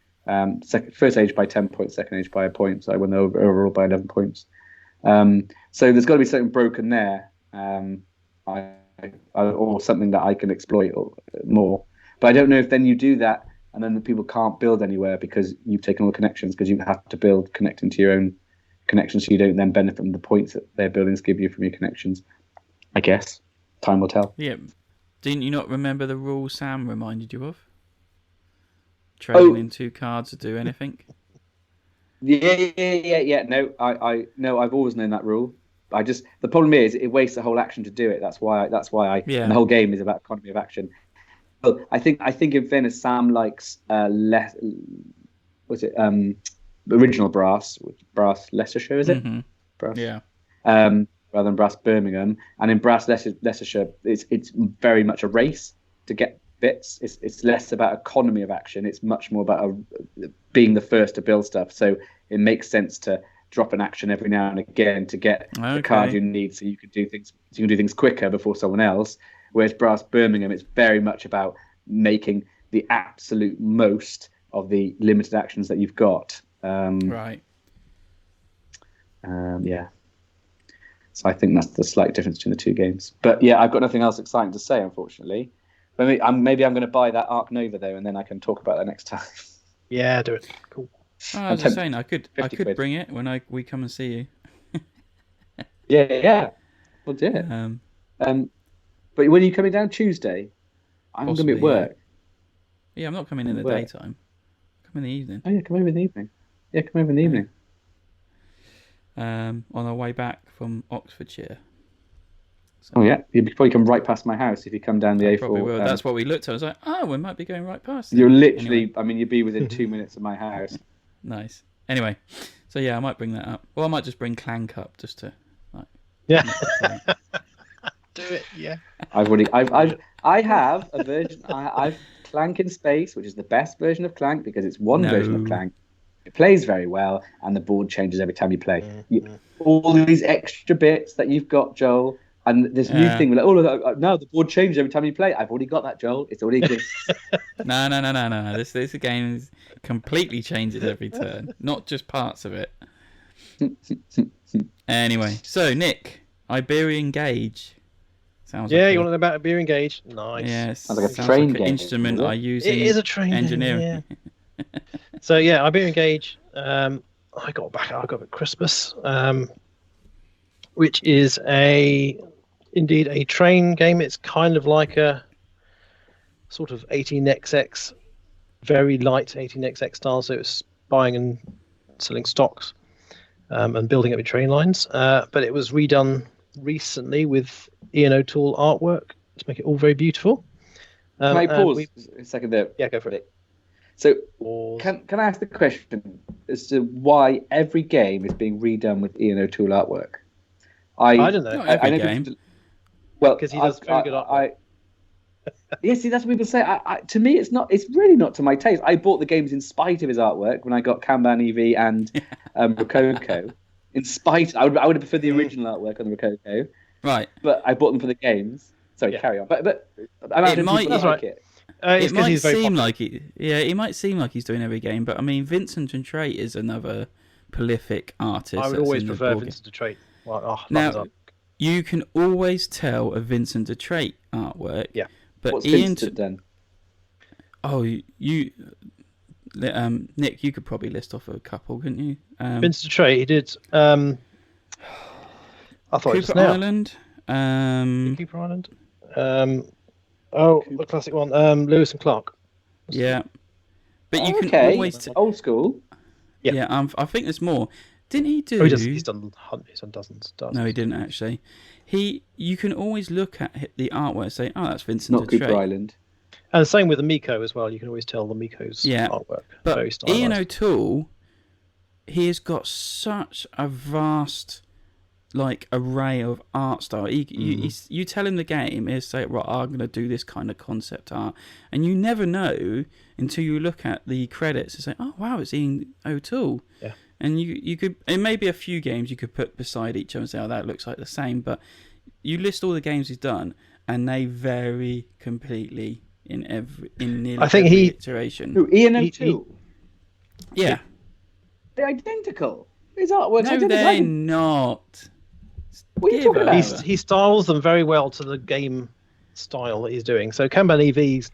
First age by 10 points, second age by a point. So I won overall by 11 points. So there's got to be something broken there. I or something that I can exploit more. But I don't know if then you do that and then the people can't build anywhere because you've taken all the connections, because you have to build connecting to your own connections, so you don't then benefit from the points that their buildings give you from your connections. I guess time will tell. Yeah, didn't you not remember the rule Sam reminded you of? Trading in 2 cards to do anything. Yeah. No, I've always known that rule. The problem is it wastes the whole action to do it. That's why I. Yeah. And the whole game is about economy of action. But I think in fairness, Sam likes less. Was it original brass Leicestershire? Is it? Mm-hmm. Brass. Yeah. Rather than brass Birmingham, and in brass Leicestershire, it's very much a race to get bits. It's less about economy of action. It's much more about being the first to build stuff. So it makes sense to drop an action every now and again to get the card you need, so you can do things quicker before someone else. Whereas brass Birmingham, it's very much about making the absolute most of the limited actions that you've got. Right. Yeah. So I think that's the slight difference between the two games. But yeah, I've got nothing else exciting to say, unfortunately. Maybe I'm going to buy that Arc Nova though, and then I can talk about that next time. Yeah, do it. Cool. I was just saying, I could bring it when we come and see you. Yeah, we'll do it. But when are you coming down? Tuesday? I'm going to be at work. Yeah, I'm not coming in the daytime. Come in the evening. Oh yeah, come over in the evening. Yeah, come over in the evening. On our way back from Oxfordshire. So, oh yeah, you probably come right past my house if you come down the A4. Probably will. That's what we looked at. I was like, we might be going right past. You're literally, anyway. I mean, you'd be within 2 minutes of my house. Nice. Anyway, so yeah, I might bring that up. Well, I might just bring Clank up just to Yeah. Do it. Yeah. I have a version. I've Clank in Space, which is the best version of Clank because it's one version of Clank. It plays very well, and the board changes every time you play. All these extra bits that you've got, Joel, and this new thing, like, now the board changes every time you play. I've already got that, Joel. It's already exists. No. This game completely changes every turn, not just parts of it. Anyway, so Nick, Iberian Gauge. Sounds you want to know about Iberian Gauge? Nice. Yes. Sounds like a train game. Instrument I use in it is a train engineering. Game, yeah. So yeah, Iberian Gauge. I got it at Christmas, which is indeed a train game. It's kind of like a sort of 18xx, very light 18xx style. So it's buying and selling stocks and building up your train lines. But it was redone recently with Ian O'Toole artwork to make it all very beautiful. Can I pause a second there? Yeah, go for it. So can I ask the question as to why every game is being redone with Ian O'Toole artwork? I don't know. Not every game. Well, because he does very good artwork. Yeah, see, that's what people say. To me, it's not. It's really not to my taste. I bought the games in spite of his artwork when I got Kanban EV and Rococo. In spite, I would have preferred the original artwork on the Rococo. Right. But I bought them for the games. Sorry, carry on. But it might like it. It might seem like it might seem like he's doing every game, but I mean, Vincent and Trait is another prolific artist. I would always prefer Vincent and Trait. Now, you can always tell a Vincent and Trait artwork. Yeah. But what's Ian Vincent done? Oh, Nick, you could probably list off a couple, couldn't you? Vincent and Trait, he did. I thought Cooper it was now. Island. Cooper Island. The classic one. Lewis and Clark. Yeah. But you can always old school. Yeah. I think there's more. Didn't he do? He's done dozens. No, he didn't actually. You can always look at the artwork and say, "Oh, that's Vincent." Not Cooper Island. And the same with the Miko as well. You can always tell the Miko's artwork. But very stylized. Ian O'Toole, he has got such a vast array of art style. You tell him the game, he'll say, right, I'm going to do this kind of concept art, and you never know until you look at the credits and say, oh wow, it's Ian O'Toole. Yeah. And you could, it may be a few games you could put beside each other and say, oh, that looks like the same, but you list all the games he's done and they vary completely in nearly every iteration. Who, Ian O'Toole? Yeah. They're identical. His artwork's no, identical. they're not. What are you talking about? He styles them very well to the game style that he's doing. So Kanban EV's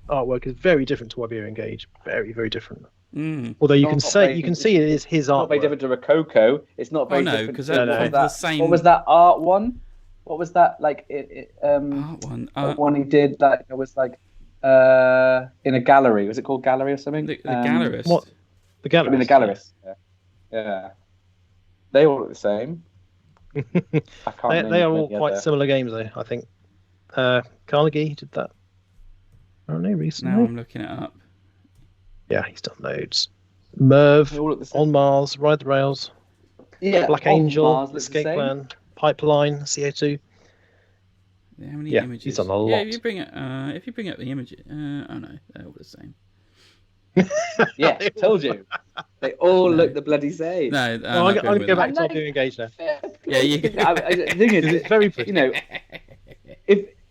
artwork is very different to Iberian Gauge. Very, very different. Although you can see it is his artwork. Not very different to Rococo. It's not very different. Because the same. What was that art one? What was that like? Art one. One he did that it was like in a gallery. Was it called gallery or something? The gallerist. What? The gallerist. I mean the gallerist. Yeah. They all look the same. I can't they are all quite similar games, though. I think Carnegie did that. I don't know recently. Now I'm looking it up. Yeah, he's done loads. Merv, On Mars, Ride the Rails, Black Angel, Escape Plan, Pipeline, CO2. How many images? He's done a lot. Yeah, if you bring up the image, oh no, they're all the same. Yeah, told you. They all look the bloody same. No, I'm going to go back to Iberian Gauge now. Yeah, you can. The thing is, it's very,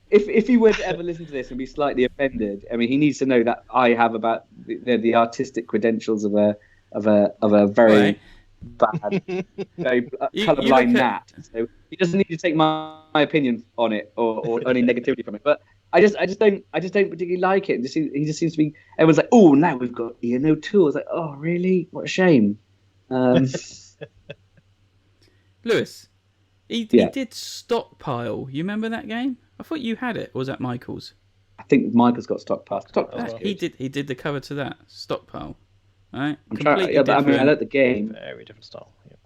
if he were to ever listen to this and be slightly offended, I mean, he needs to know that I have about the artistic credentials of a very bad, very colourblind gnat. So he doesn't need to take my opinion on it or any negativity from it. But I just don't particularly like it. He just seems to be. Everyone's like, oh, now we've got Ian O'Toole. It's like, oh, really? What a shame. Lewis, he did Stockpile. You remember that game? I thought you had it. Or was that Michael's? I think Michael's got Stockpile. He did the cover to that Stockpile. Right? I like the game. Very different style. Yeah.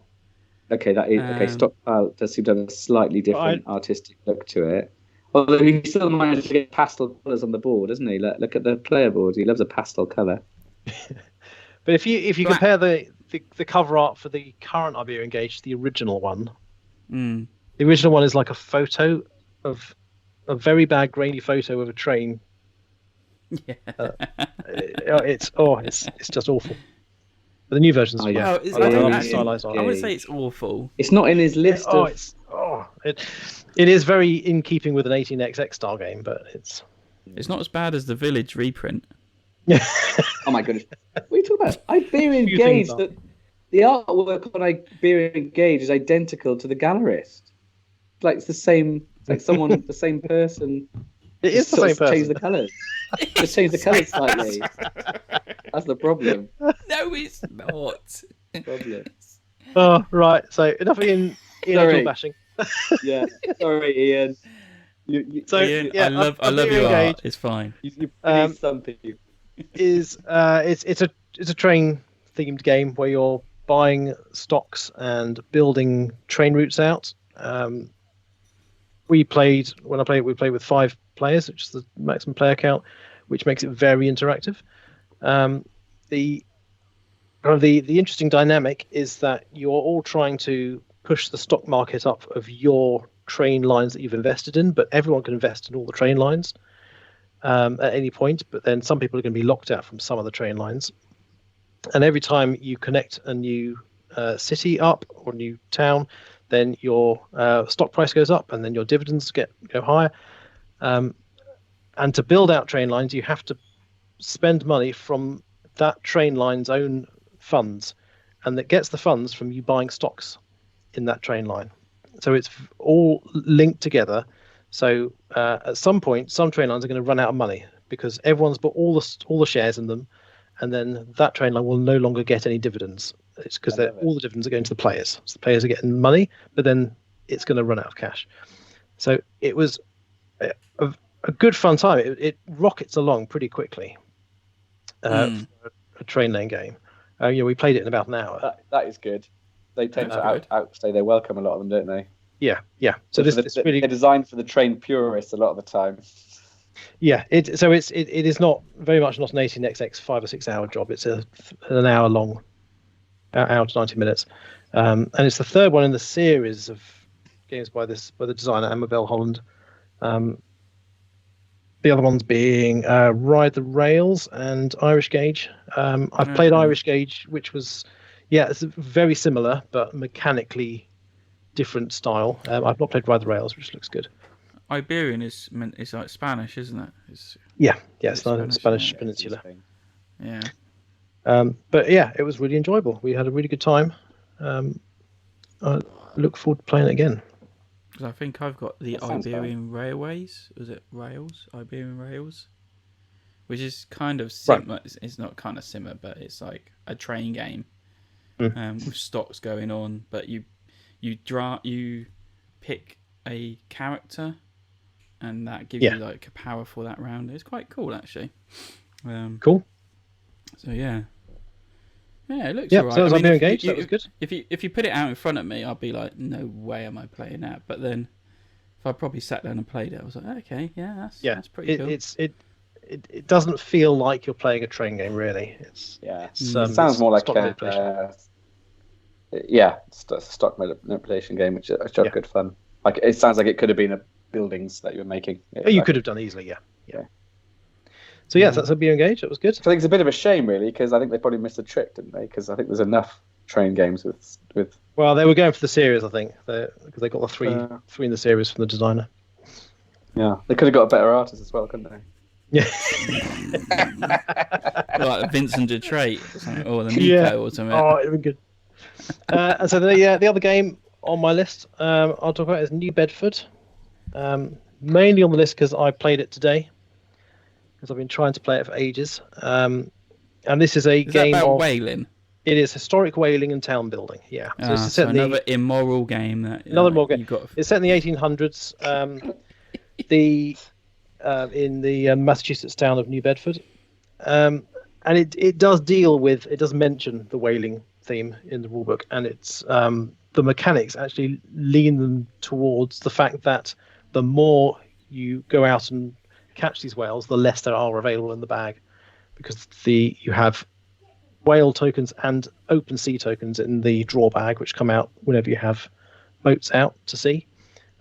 Okay, that is okay. Stockpile does seem to have a slightly different artistic look to it. Although he still managed to get pastel colours on the board, doesn't he? Look at the player board. He loves a pastel colour. But if you compare the cover art for the current Iberian Gauge to the original one, the original one is like a photo of a very bad grainy photo of a train. Yeah. It's just awful. But the new version's stylized. I would say it's awful. It's not in his list. It is very in keeping with an 18XX style game, but it's not as bad as the Village reprint. Oh my goodness! What are you talking about? Iberian Gauge. The artwork on Iberian Gauge is identical to the gallerist. Like it's the same. It's like someone, the same person. It is the same person. Change the colours. Just change the colours slightly. That's the problem. No, it's not. Problem. Oh right. So enough of Ian bashing. Yeah. Sorry, Ian. Ian, I love your art. It's fine. You something. It's a train themed game where you're buying stocks and building train routes out. We played with 5 players, which is the maximum player count, which makes it very interactive. The interesting dynamic is that you're all trying to push the stock market up of your train lines that you've invested in, but everyone can invest in all the train lines at any point. But then some people are going to be locked out from some of the train lines. And every time you connect a new city up or a new town, then your stock price goes up, and then your dividends go higher. And to build out train lines, you have to spend money from that train line's own funds, and that gets the funds from you buying stocks in that train line. So it's all linked together. So at some point, some train lines are going to run out of money because everyone's bought all the shares in them, and then that train line will no longer get any dividends. It's because all the dividends are going to the players. So the players are getting money, but then it's going to run out of cash. So it was a good fun time. It rockets along pretty quickly for a train lane game. We played it in about an hour. That is good. They tend to outstay their welcome, a lot of them, don't they? Yeah. So they're designed for the train purists a lot of the time. Yeah, it is not very much not an 18XX 5 or 6 hour job. It's an hour long, hour to 90 minutes, and it's the third one in the series of games by the designer Amabel Holland. The other ones being Ride the Rails and Irish Gauge. I've played Irish Gauge, which was it's very similar but mechanically different style. I've not played Ride the Rails, which looks good. Iberian is like Spanish, isn't it? It's Spanish peninsula. Yeah. But yeah, it was really enjoyable. We had a really good time. I look forward to playing it again. Because I think I've got the Iberian Railways. Was it Rails? Iberian Rails? Which is kind of similar. Right. It's not kind of similar, but it's like a train game with stocks going on. But you pick a character, and that gives you like a power for that round. It's quite cool, actually. Cool. So yeah, it looks alright. So Iberian Gauge, that was good. If you put it out in front of me, I'd be like, no way am I playing that. But then, if I probably sat down and played it, I was like, okay, that's pretty cool. It doesn't feel like you're playing a train game, really. It sounds more like a stock manipulation game, which is good fun. Like it sounds like it could have been buildings that you were making. You could have done easily, yeah. So that's Iberian Gauge. That was good. I think it's a bit of a shame, really, because I think they probably missed a trick, didn't they? Because I think there's enough train games with. Well, they were going for the series, I think, because they got the three in the series from the designer. Yeah, they could have got a better artist as well, couldn't they? Yeah. Like Vincent Detrate or the Nico or something. Oh, it would be good. And so the other game on my list I'll talk about is New Bedford. Mainly on the list because I played it today. Because I've been trying to play it for ages. And this is a game about whaling? It is historic whaling and town building. Yeah. So it's set another immoral game. Another immoral game. It's set in the 1800s. In the Massachusetts town of New Bedford. And it does mention the whaling theme in the rulebook, and it's the mechanics actually lean them towards the fact that the more you go out and catch these whales, the less there are available in the bag, because you have whale tokens and open sea tokens in the draw bag, which come out whenever you have boats out to sea.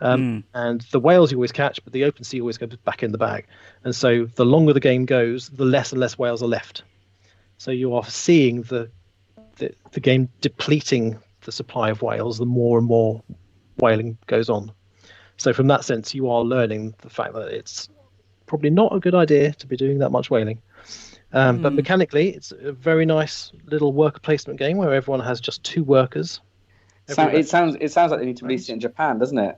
And the whales you always catch, but the open sea always goes back in the bag. And so the longer the game goes, the less and less whales are left. So you are seeing the game depleting the supply of whales the more and more whaling goes on. So from that sense, you are learning the fact that it's probably not a good idea to be doing that much whaling. But mechanically, it's a very nice little worker placement game where everyone has just 2 workers. It sounds like they need to release it in Japan, doesn't it?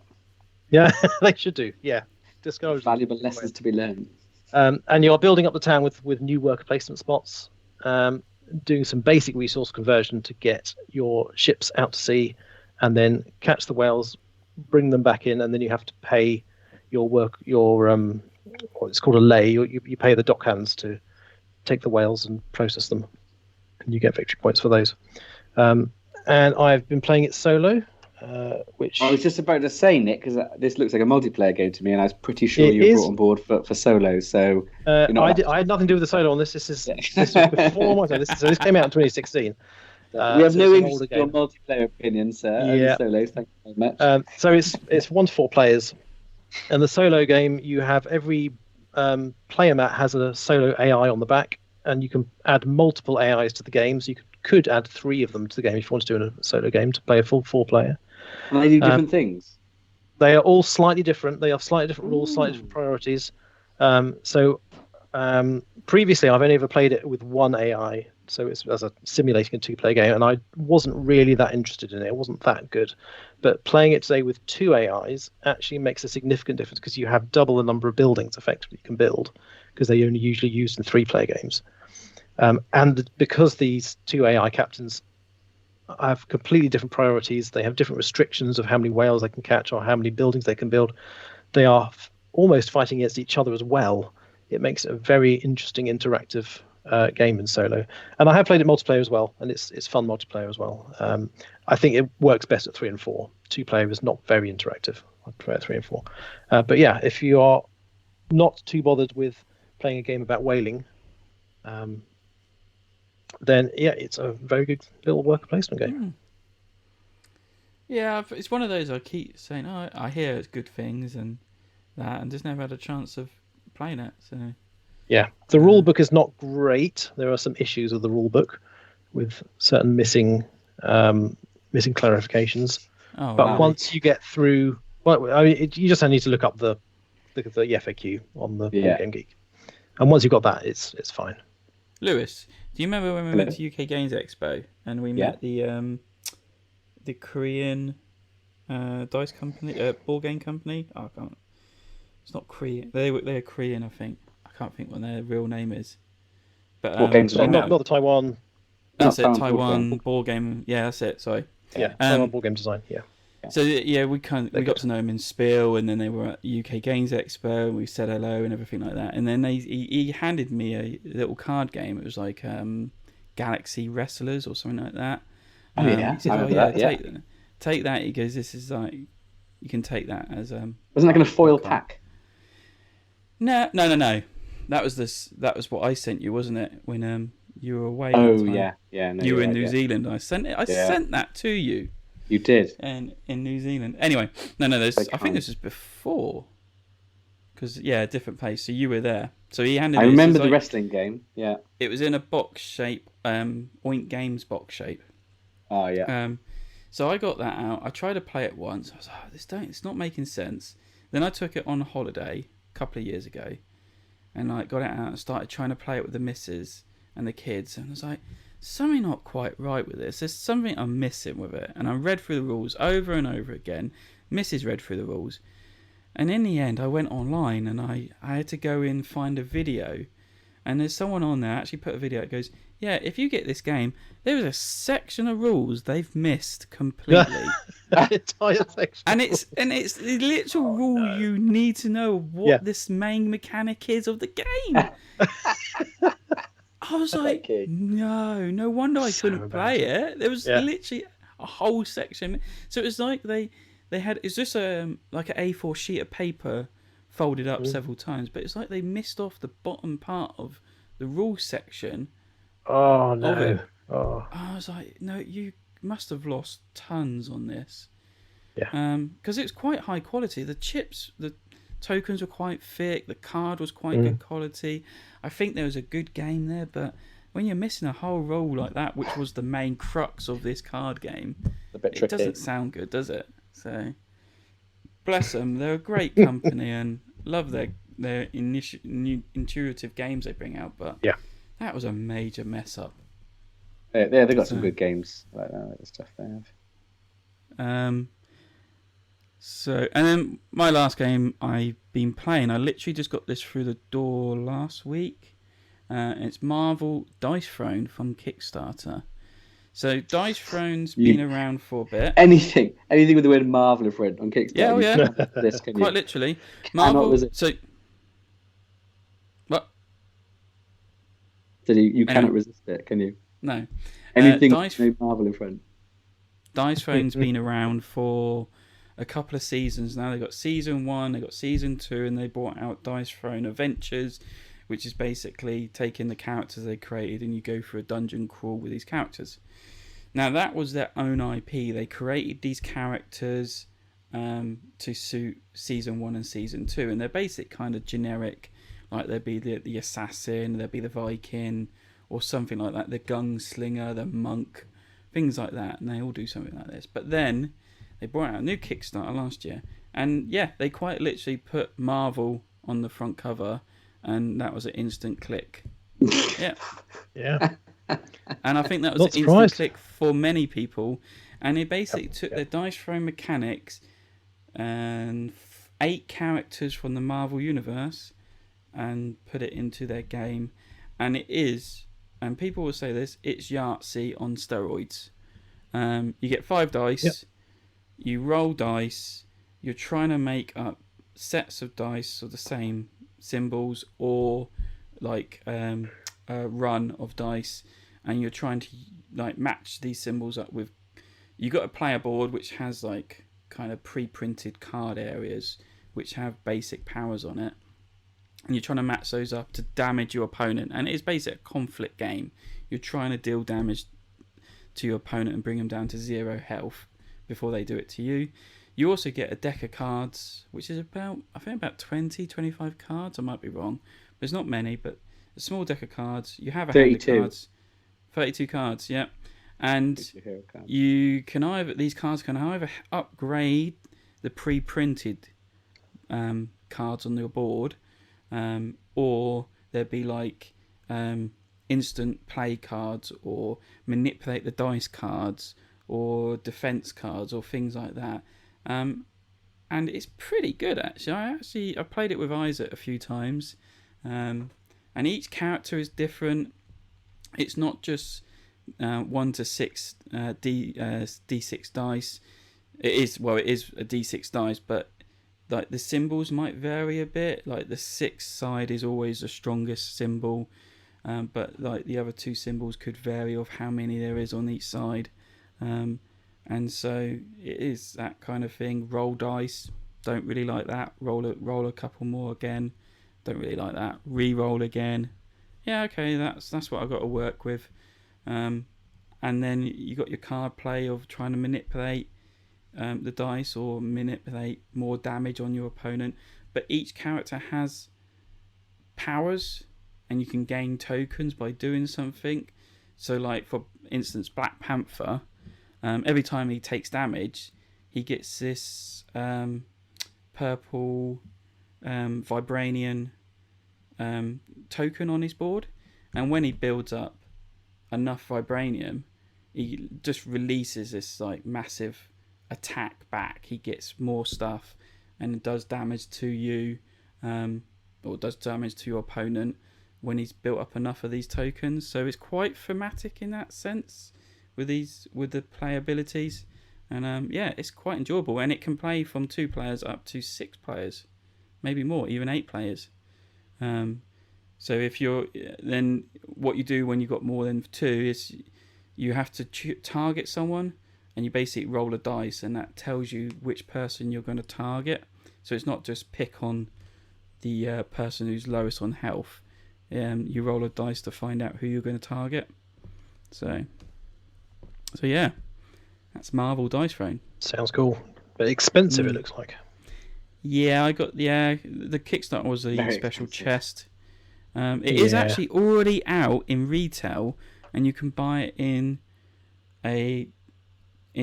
Yeah, they should do. Yeah, discourage valuable lessons to be learned. And you are building up the town with new worker placement spots, doing some basic resource conversion to get your ships out to sea, and then catch the whales, bring them back in, and then you have to pay your what's called a lay. You pay the dock hands to take the whales and process them, and you get victory points for those. And I've been playing it solo. Which I was just about to say, Nick, because this looks like a multiplayer game to me, and I was pretty sure you were brought on board for solo. So I had nothing to do with the solo on this. This was before my time. This came out in 2016. We have no interest in your multiplayer opinions, sir. Solos. Thank you very much. So it's 1 to 4 players, and the solo game, you have every player mat has a solo AI on the back, and you can add multiple AIs to the game. So you could add 3 of them to the game if you want to do a solo game to play a full 4 player. And they do different things. They are all slightly different. They have slightly different rules, slightly different priorities. Previously, I've only ever played it with 1 AI, so it's as a simulating a 2-player game, and I wasn't really that interested in it. It wasn't that good. But playing it today with 2 AIs actually makes a significant difference, because you have double the number of buildings effectively you can build, because they only usually used in 3-player games. And because these 2 AI captains have completely different priorities, they have different restrictions of how many whales they can catch or how many buildings they can build. They are almost fighting against each other as well. It makes it a very interesting interactive game in solo. And I have played it multiplayer as well, and it's fun multiplayer as well. I think it works best at 3 and 4. 2-player is not very interactive. I prefer 3 and 4. But yeah, if you are not too bothered with playing a game about whaling, then yeah, it's a very good little worker placement game. Yeah, it's one of those I keep saying, I hear it's good things and that, and just never had a chance of playing it. So yeah, the rule book is not great. There are some issues with the rule book, with certain missing clarifications. Once you get through, you just need to look up the FAQ on the Board Game Geek, and once you've got that, it's fine. Lewis, do you remember when we went to UK Games Expo and we met the Korean dice company, board game company. Oh, I can't. It's not Korean. They're Korean, I think. I can't think what their real name is. But what games design? Not the Taiwan. That's it. Taiwan board game. Yeah, that's it. Sorry. Yeah, Taiwan board game design. Yeah. So yeah, we got to know him in Spiel, and then they were at UK Games Expo, and we said hello and everything like that. And then he handed me a little card game. It was like Galaxy Wrestlers or something like that. Oh yeah, he said, I remember that. Take that. He goes, this is like, you can take that as Wasn't that going to foil pack? No. That was what I sent you, wasn't it? When you were away. Oh yeah. No, you were in New Zealand. I sent it. I sent that to you. You did. And in New Zealand. Anyway, no. I think this was before. Because different place. So you were there. So he handed. I remember the wrestling game. Yeah. It was in a box shape. Oink Games box shape. Oh yeah. So I got that out. I tried to play it once. I was like, it's not making sense. Then I took it on holiday a couple of years ago, and I got it out and started trying to play it with the missus and the kids, and I was like, something not quite right with this. There's something I'm missing with it. And I read through the rules over and over again. Mrs. read through the rules. And in the end, I went online and I had to go in and find a video. And there's someone on there actually put a video. It goes, yeah, if you get this game, there is a section of rules they've missed completely. Entire section. And it's the literal rule you need to know what this main mechanic is of the game. I was like, no wonder I couldn't play it. There was literally a whole section. So it was like they had, it's just like an A4 sheet of paper folded up several times, but it's like they missed off the bottom part of the rule section. Oh no! Oh. I was like, no, you must have lost tons on this. Yeah. Because it's quite high quality. The chips, the tokens were quite thick. The card was quite good quality. I think there was a good game there, but when you're missing a whole rule like that, which was the main crux of this card game, it doesn't sound good, does it? So, bless them. They're a great company and love their intuitive games they bring out, but that was a major mess up. Yeah, they've got some good games like that, the stuff they have. So, and then my last game I've been playing, I literally just got this through the door last week. It's Marvel Dice Throne from Kickstarter. So Dice Throne's been around for a bit. Anything with the word Marvel in front on Kickstarter. Yeah. This, quite literally. Marvel. So what? So you cannot resist it, can you? No. Anything with no Marvel in front. Dice Throne's been around for a couple of seasons now. They got season 1, they got season 2, and they brought out Dice Throne Adventures, which is basically taking the characters they created and you go through a dungeon crawl with these characters. Now that was their own IP. They created these characters to suit season 1 and season 2, and they're basic kind of generic, like there'd be the assassin, there'd be the Viking, or something like that, the gunslinger, the monk, things like that, and they all do something like this. But then they brought out a new Kickstarter last year, and they quite literally put Marvel on the front cover, and that was an instant click. Yeah. And I think that was an instant click for many people, and they basically took their Dice Throne mechanics and 8 characters from the Marvel universe and put it into their game, and it is, and people will say this, it's Yahtzee on steroids. You get 5 dice, you roll dice, you're trying to make up sets of dice of the same symbols or like a run of dice, and you're trying to like match these symbols up with, you got a player board which has like kind of pre-printed card areas which have basic powers on it, and you're trying to match those up to damage your opponent, and it is basically a conflict game. You're trying to deal damage to your opponent and bring them down to 0 health before they do it to you. You also get a deck of cards, which is about 20, 25 cards. I might be wrong, but it's not many, but a small deck of cards. You have a hand of cards. 32 cards, yeah. And you can these cards can either upgrade the pre-printed cards on your board, or there'd be like instant play cards, or manipulate the dice cards, or defense cards, or things like that. and it's pretty good actually. I played it with Isaac a few times, and each character is different. It's not just 1 to 6 D6 dice. It is a D6 dice, but like the symbols might vary a bit. Like the 6 side is always the strongest symbol, but like the other 2 symbols could vary of how many there is on each side. And so it is that kind of thing. Roll dice, don't really like that. Roll a couple more again, don't really like that. Re-roll again, yeah, okay, that's what I've got to work with. And then you got your card play of trying to manipulate the dice or manipulate more damage on your opponent. But each character has powers, and you can gain tokens by doing something. So, like for instance, Black Panther. Every time he takes damage, he gets this purple Vibranian token on his board, and when he builds up enough Vibranium, he just releases this like massive attack back. He gets more stuff, and it does damage to you, or does damage to your opponent when he's built up enough of these tokens. So it's quite thematic in that sense with the play abilities, and it's quite enjoyable, and it can play from 2 players up to 6 players, maybe more, even 8 players. So if you're then what you do when you've got more than 2 is you have to target someone, and you basically roll a dice, and that tells you which person you're going to target. So it's not just pick on the person who's lowest on health. You roll a dice to find out who you're going to target. So yeah, that's Marvel Dice Throne. Sounds cool, but expensive. It looks like. Yeah, I got the Kickstarter was a very special expensive chest. It is actually already out in retail, and you can buy it in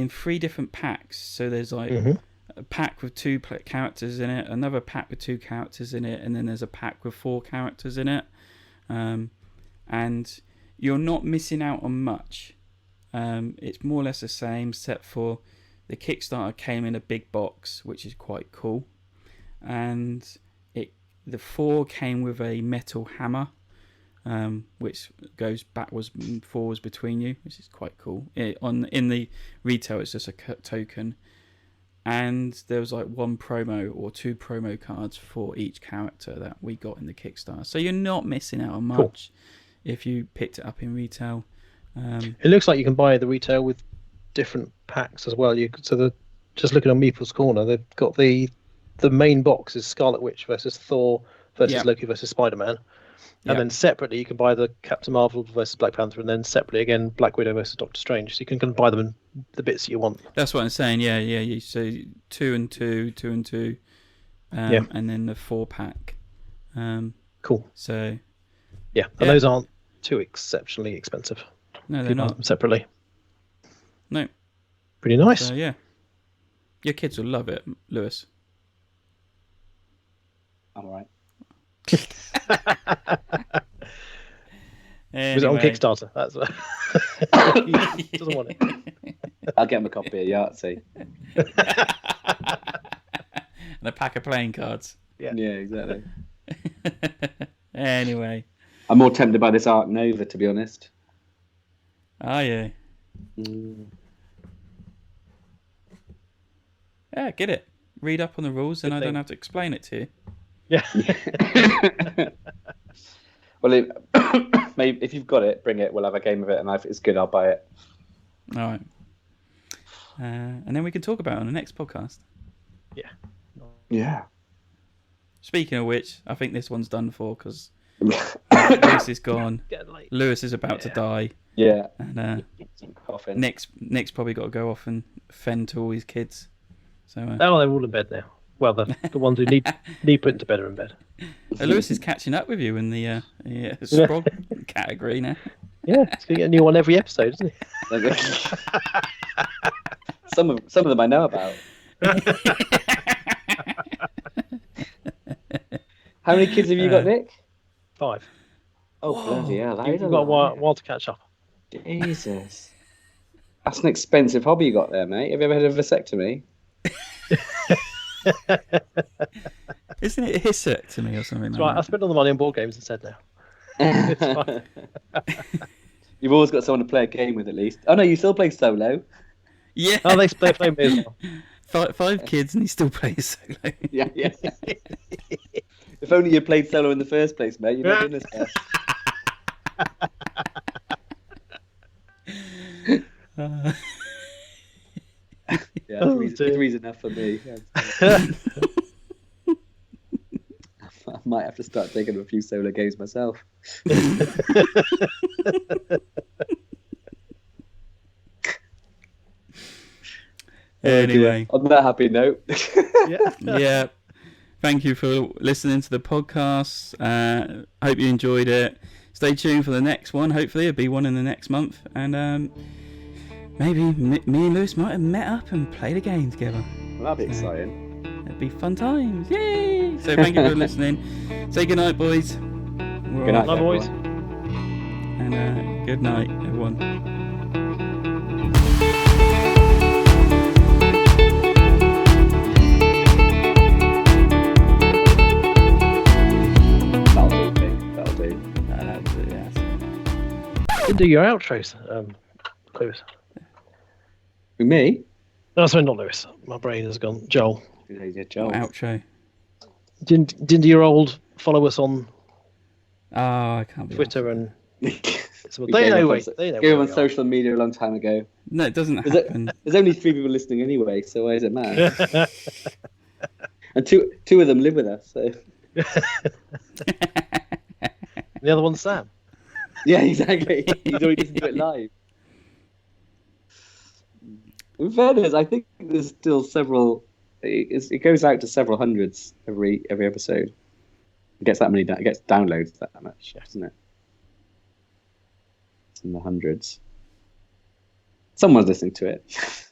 3 different packs. So there's like a pack with 2 characters in it, another pack with 2 characters in it, and then there's a pack with 4 characters in it. And you're not missing out on much. It's more or less the same, except for the Kickstarter came in a big box, which is quite cool, and the 4 came with a metal hammer, which goes backwards and forwards between you, which is quite cool. In the retail, it's just a token, and there was like 1 promo or 2 promo cards for each character that we got in the Kickstarter. So you're not missing out on much if you picked it up in retail. It looks like you can buy the retail with different packs as well. Just looking on Meeple's Corner, they've got the main box is Scarlet Witch versus Thor versus Loki versus Spider-Man, and then separately you can buy the Captain Marvel versus Black Panther, and then separately again Black Widow versus Doctor Strange. So you can buy them in the bits you want. That's what I'm saying. Yeah. So 2 and 2, 2 and 2, and then the 4 pack. Cool. So and those aren't too exceptionally expensive. No, they're not. Them separately. No. Pretty nice. So, yeah. Your kids will love it, Lewis. I'm all right. Anyway. Was it on Kickstarter? That's he doesn't want it. I'll get him a copy of Yahtzee. And a pack of playing cards. Yeah, exactly. Anyway. I'm more tempted by this Arc Nova, to be honest. Oh, yeah. Yeah, get it. Read up on the rules, and I don't have to explain it to you. Yeah. Well, maybe if you've got it, bring it. We'll have a game of it, and if it's good, I'll buy it. All right. And then we can talk about it on the next podcast. Yeah. Speaking of which, I think this one's done for, because Lewis is gone. Lewis is about to die. Yeah. And Nick's probably got to go off and fend to all his kids. So they're all in bed now. Well, the ones who need put into bed are in bed. Lewis is catching up with you in the Sprog category now. Yeah, he's going to get a new one every episode, isn't he? Some of them I know about. How many kids have you got, Nick? 5. Oh, bloody hell. You've got a while to catch up. Jesus. That's an expensive hobby you got there, mate. Have you ever had a vasectomy? Isn't it a hysterectomy or something? That's right. I spent all the money on board games instead now. It's fine. You've always got someone to play a game with at least. Oh no, you still play solo. Yeah. Oh, they play me as well. Five kids and he still plays solo. Yeah. If only you played solo in the first place, mate. You'd not been this best. Yeah, three's enough for me. I might have to start taking a few solo games myself. Anyway, on that happy note. Yeah. Thank you for listening to the podcast. Hope you enjoyed it. Stay tuned for the next one. Hopefully, it'll be one in the next month, and maybe me and Lewis might have met up and played a game together. Well, that'd be exciting. It'd be fun times. Yay! So thank you for listening. Say good night, boys. Good night, boys. And good night, everyone. That'll do. Yes. Didn't do your outros, Lewis. Me? No, sorry, not Lewis. My brain has gone. Joel. Yeah, Joel. Outro. Didn't your old follow us on Oh, I can't be Twitter and so We they gave know. up They know. Go where on we are. social media a long time ago. No, it doesn't happen. There's only 3 people listening anyway, so why does it matter? And two of them live with us, so. The other one's Sam. Yeah, exactly. He's already listened to it live. In fairness, I think there's still several. It goes out to several hundreds every episode. It gets that many. It gets downloads that much, doesn't it? It's in the hundreds. Someone's listening to it.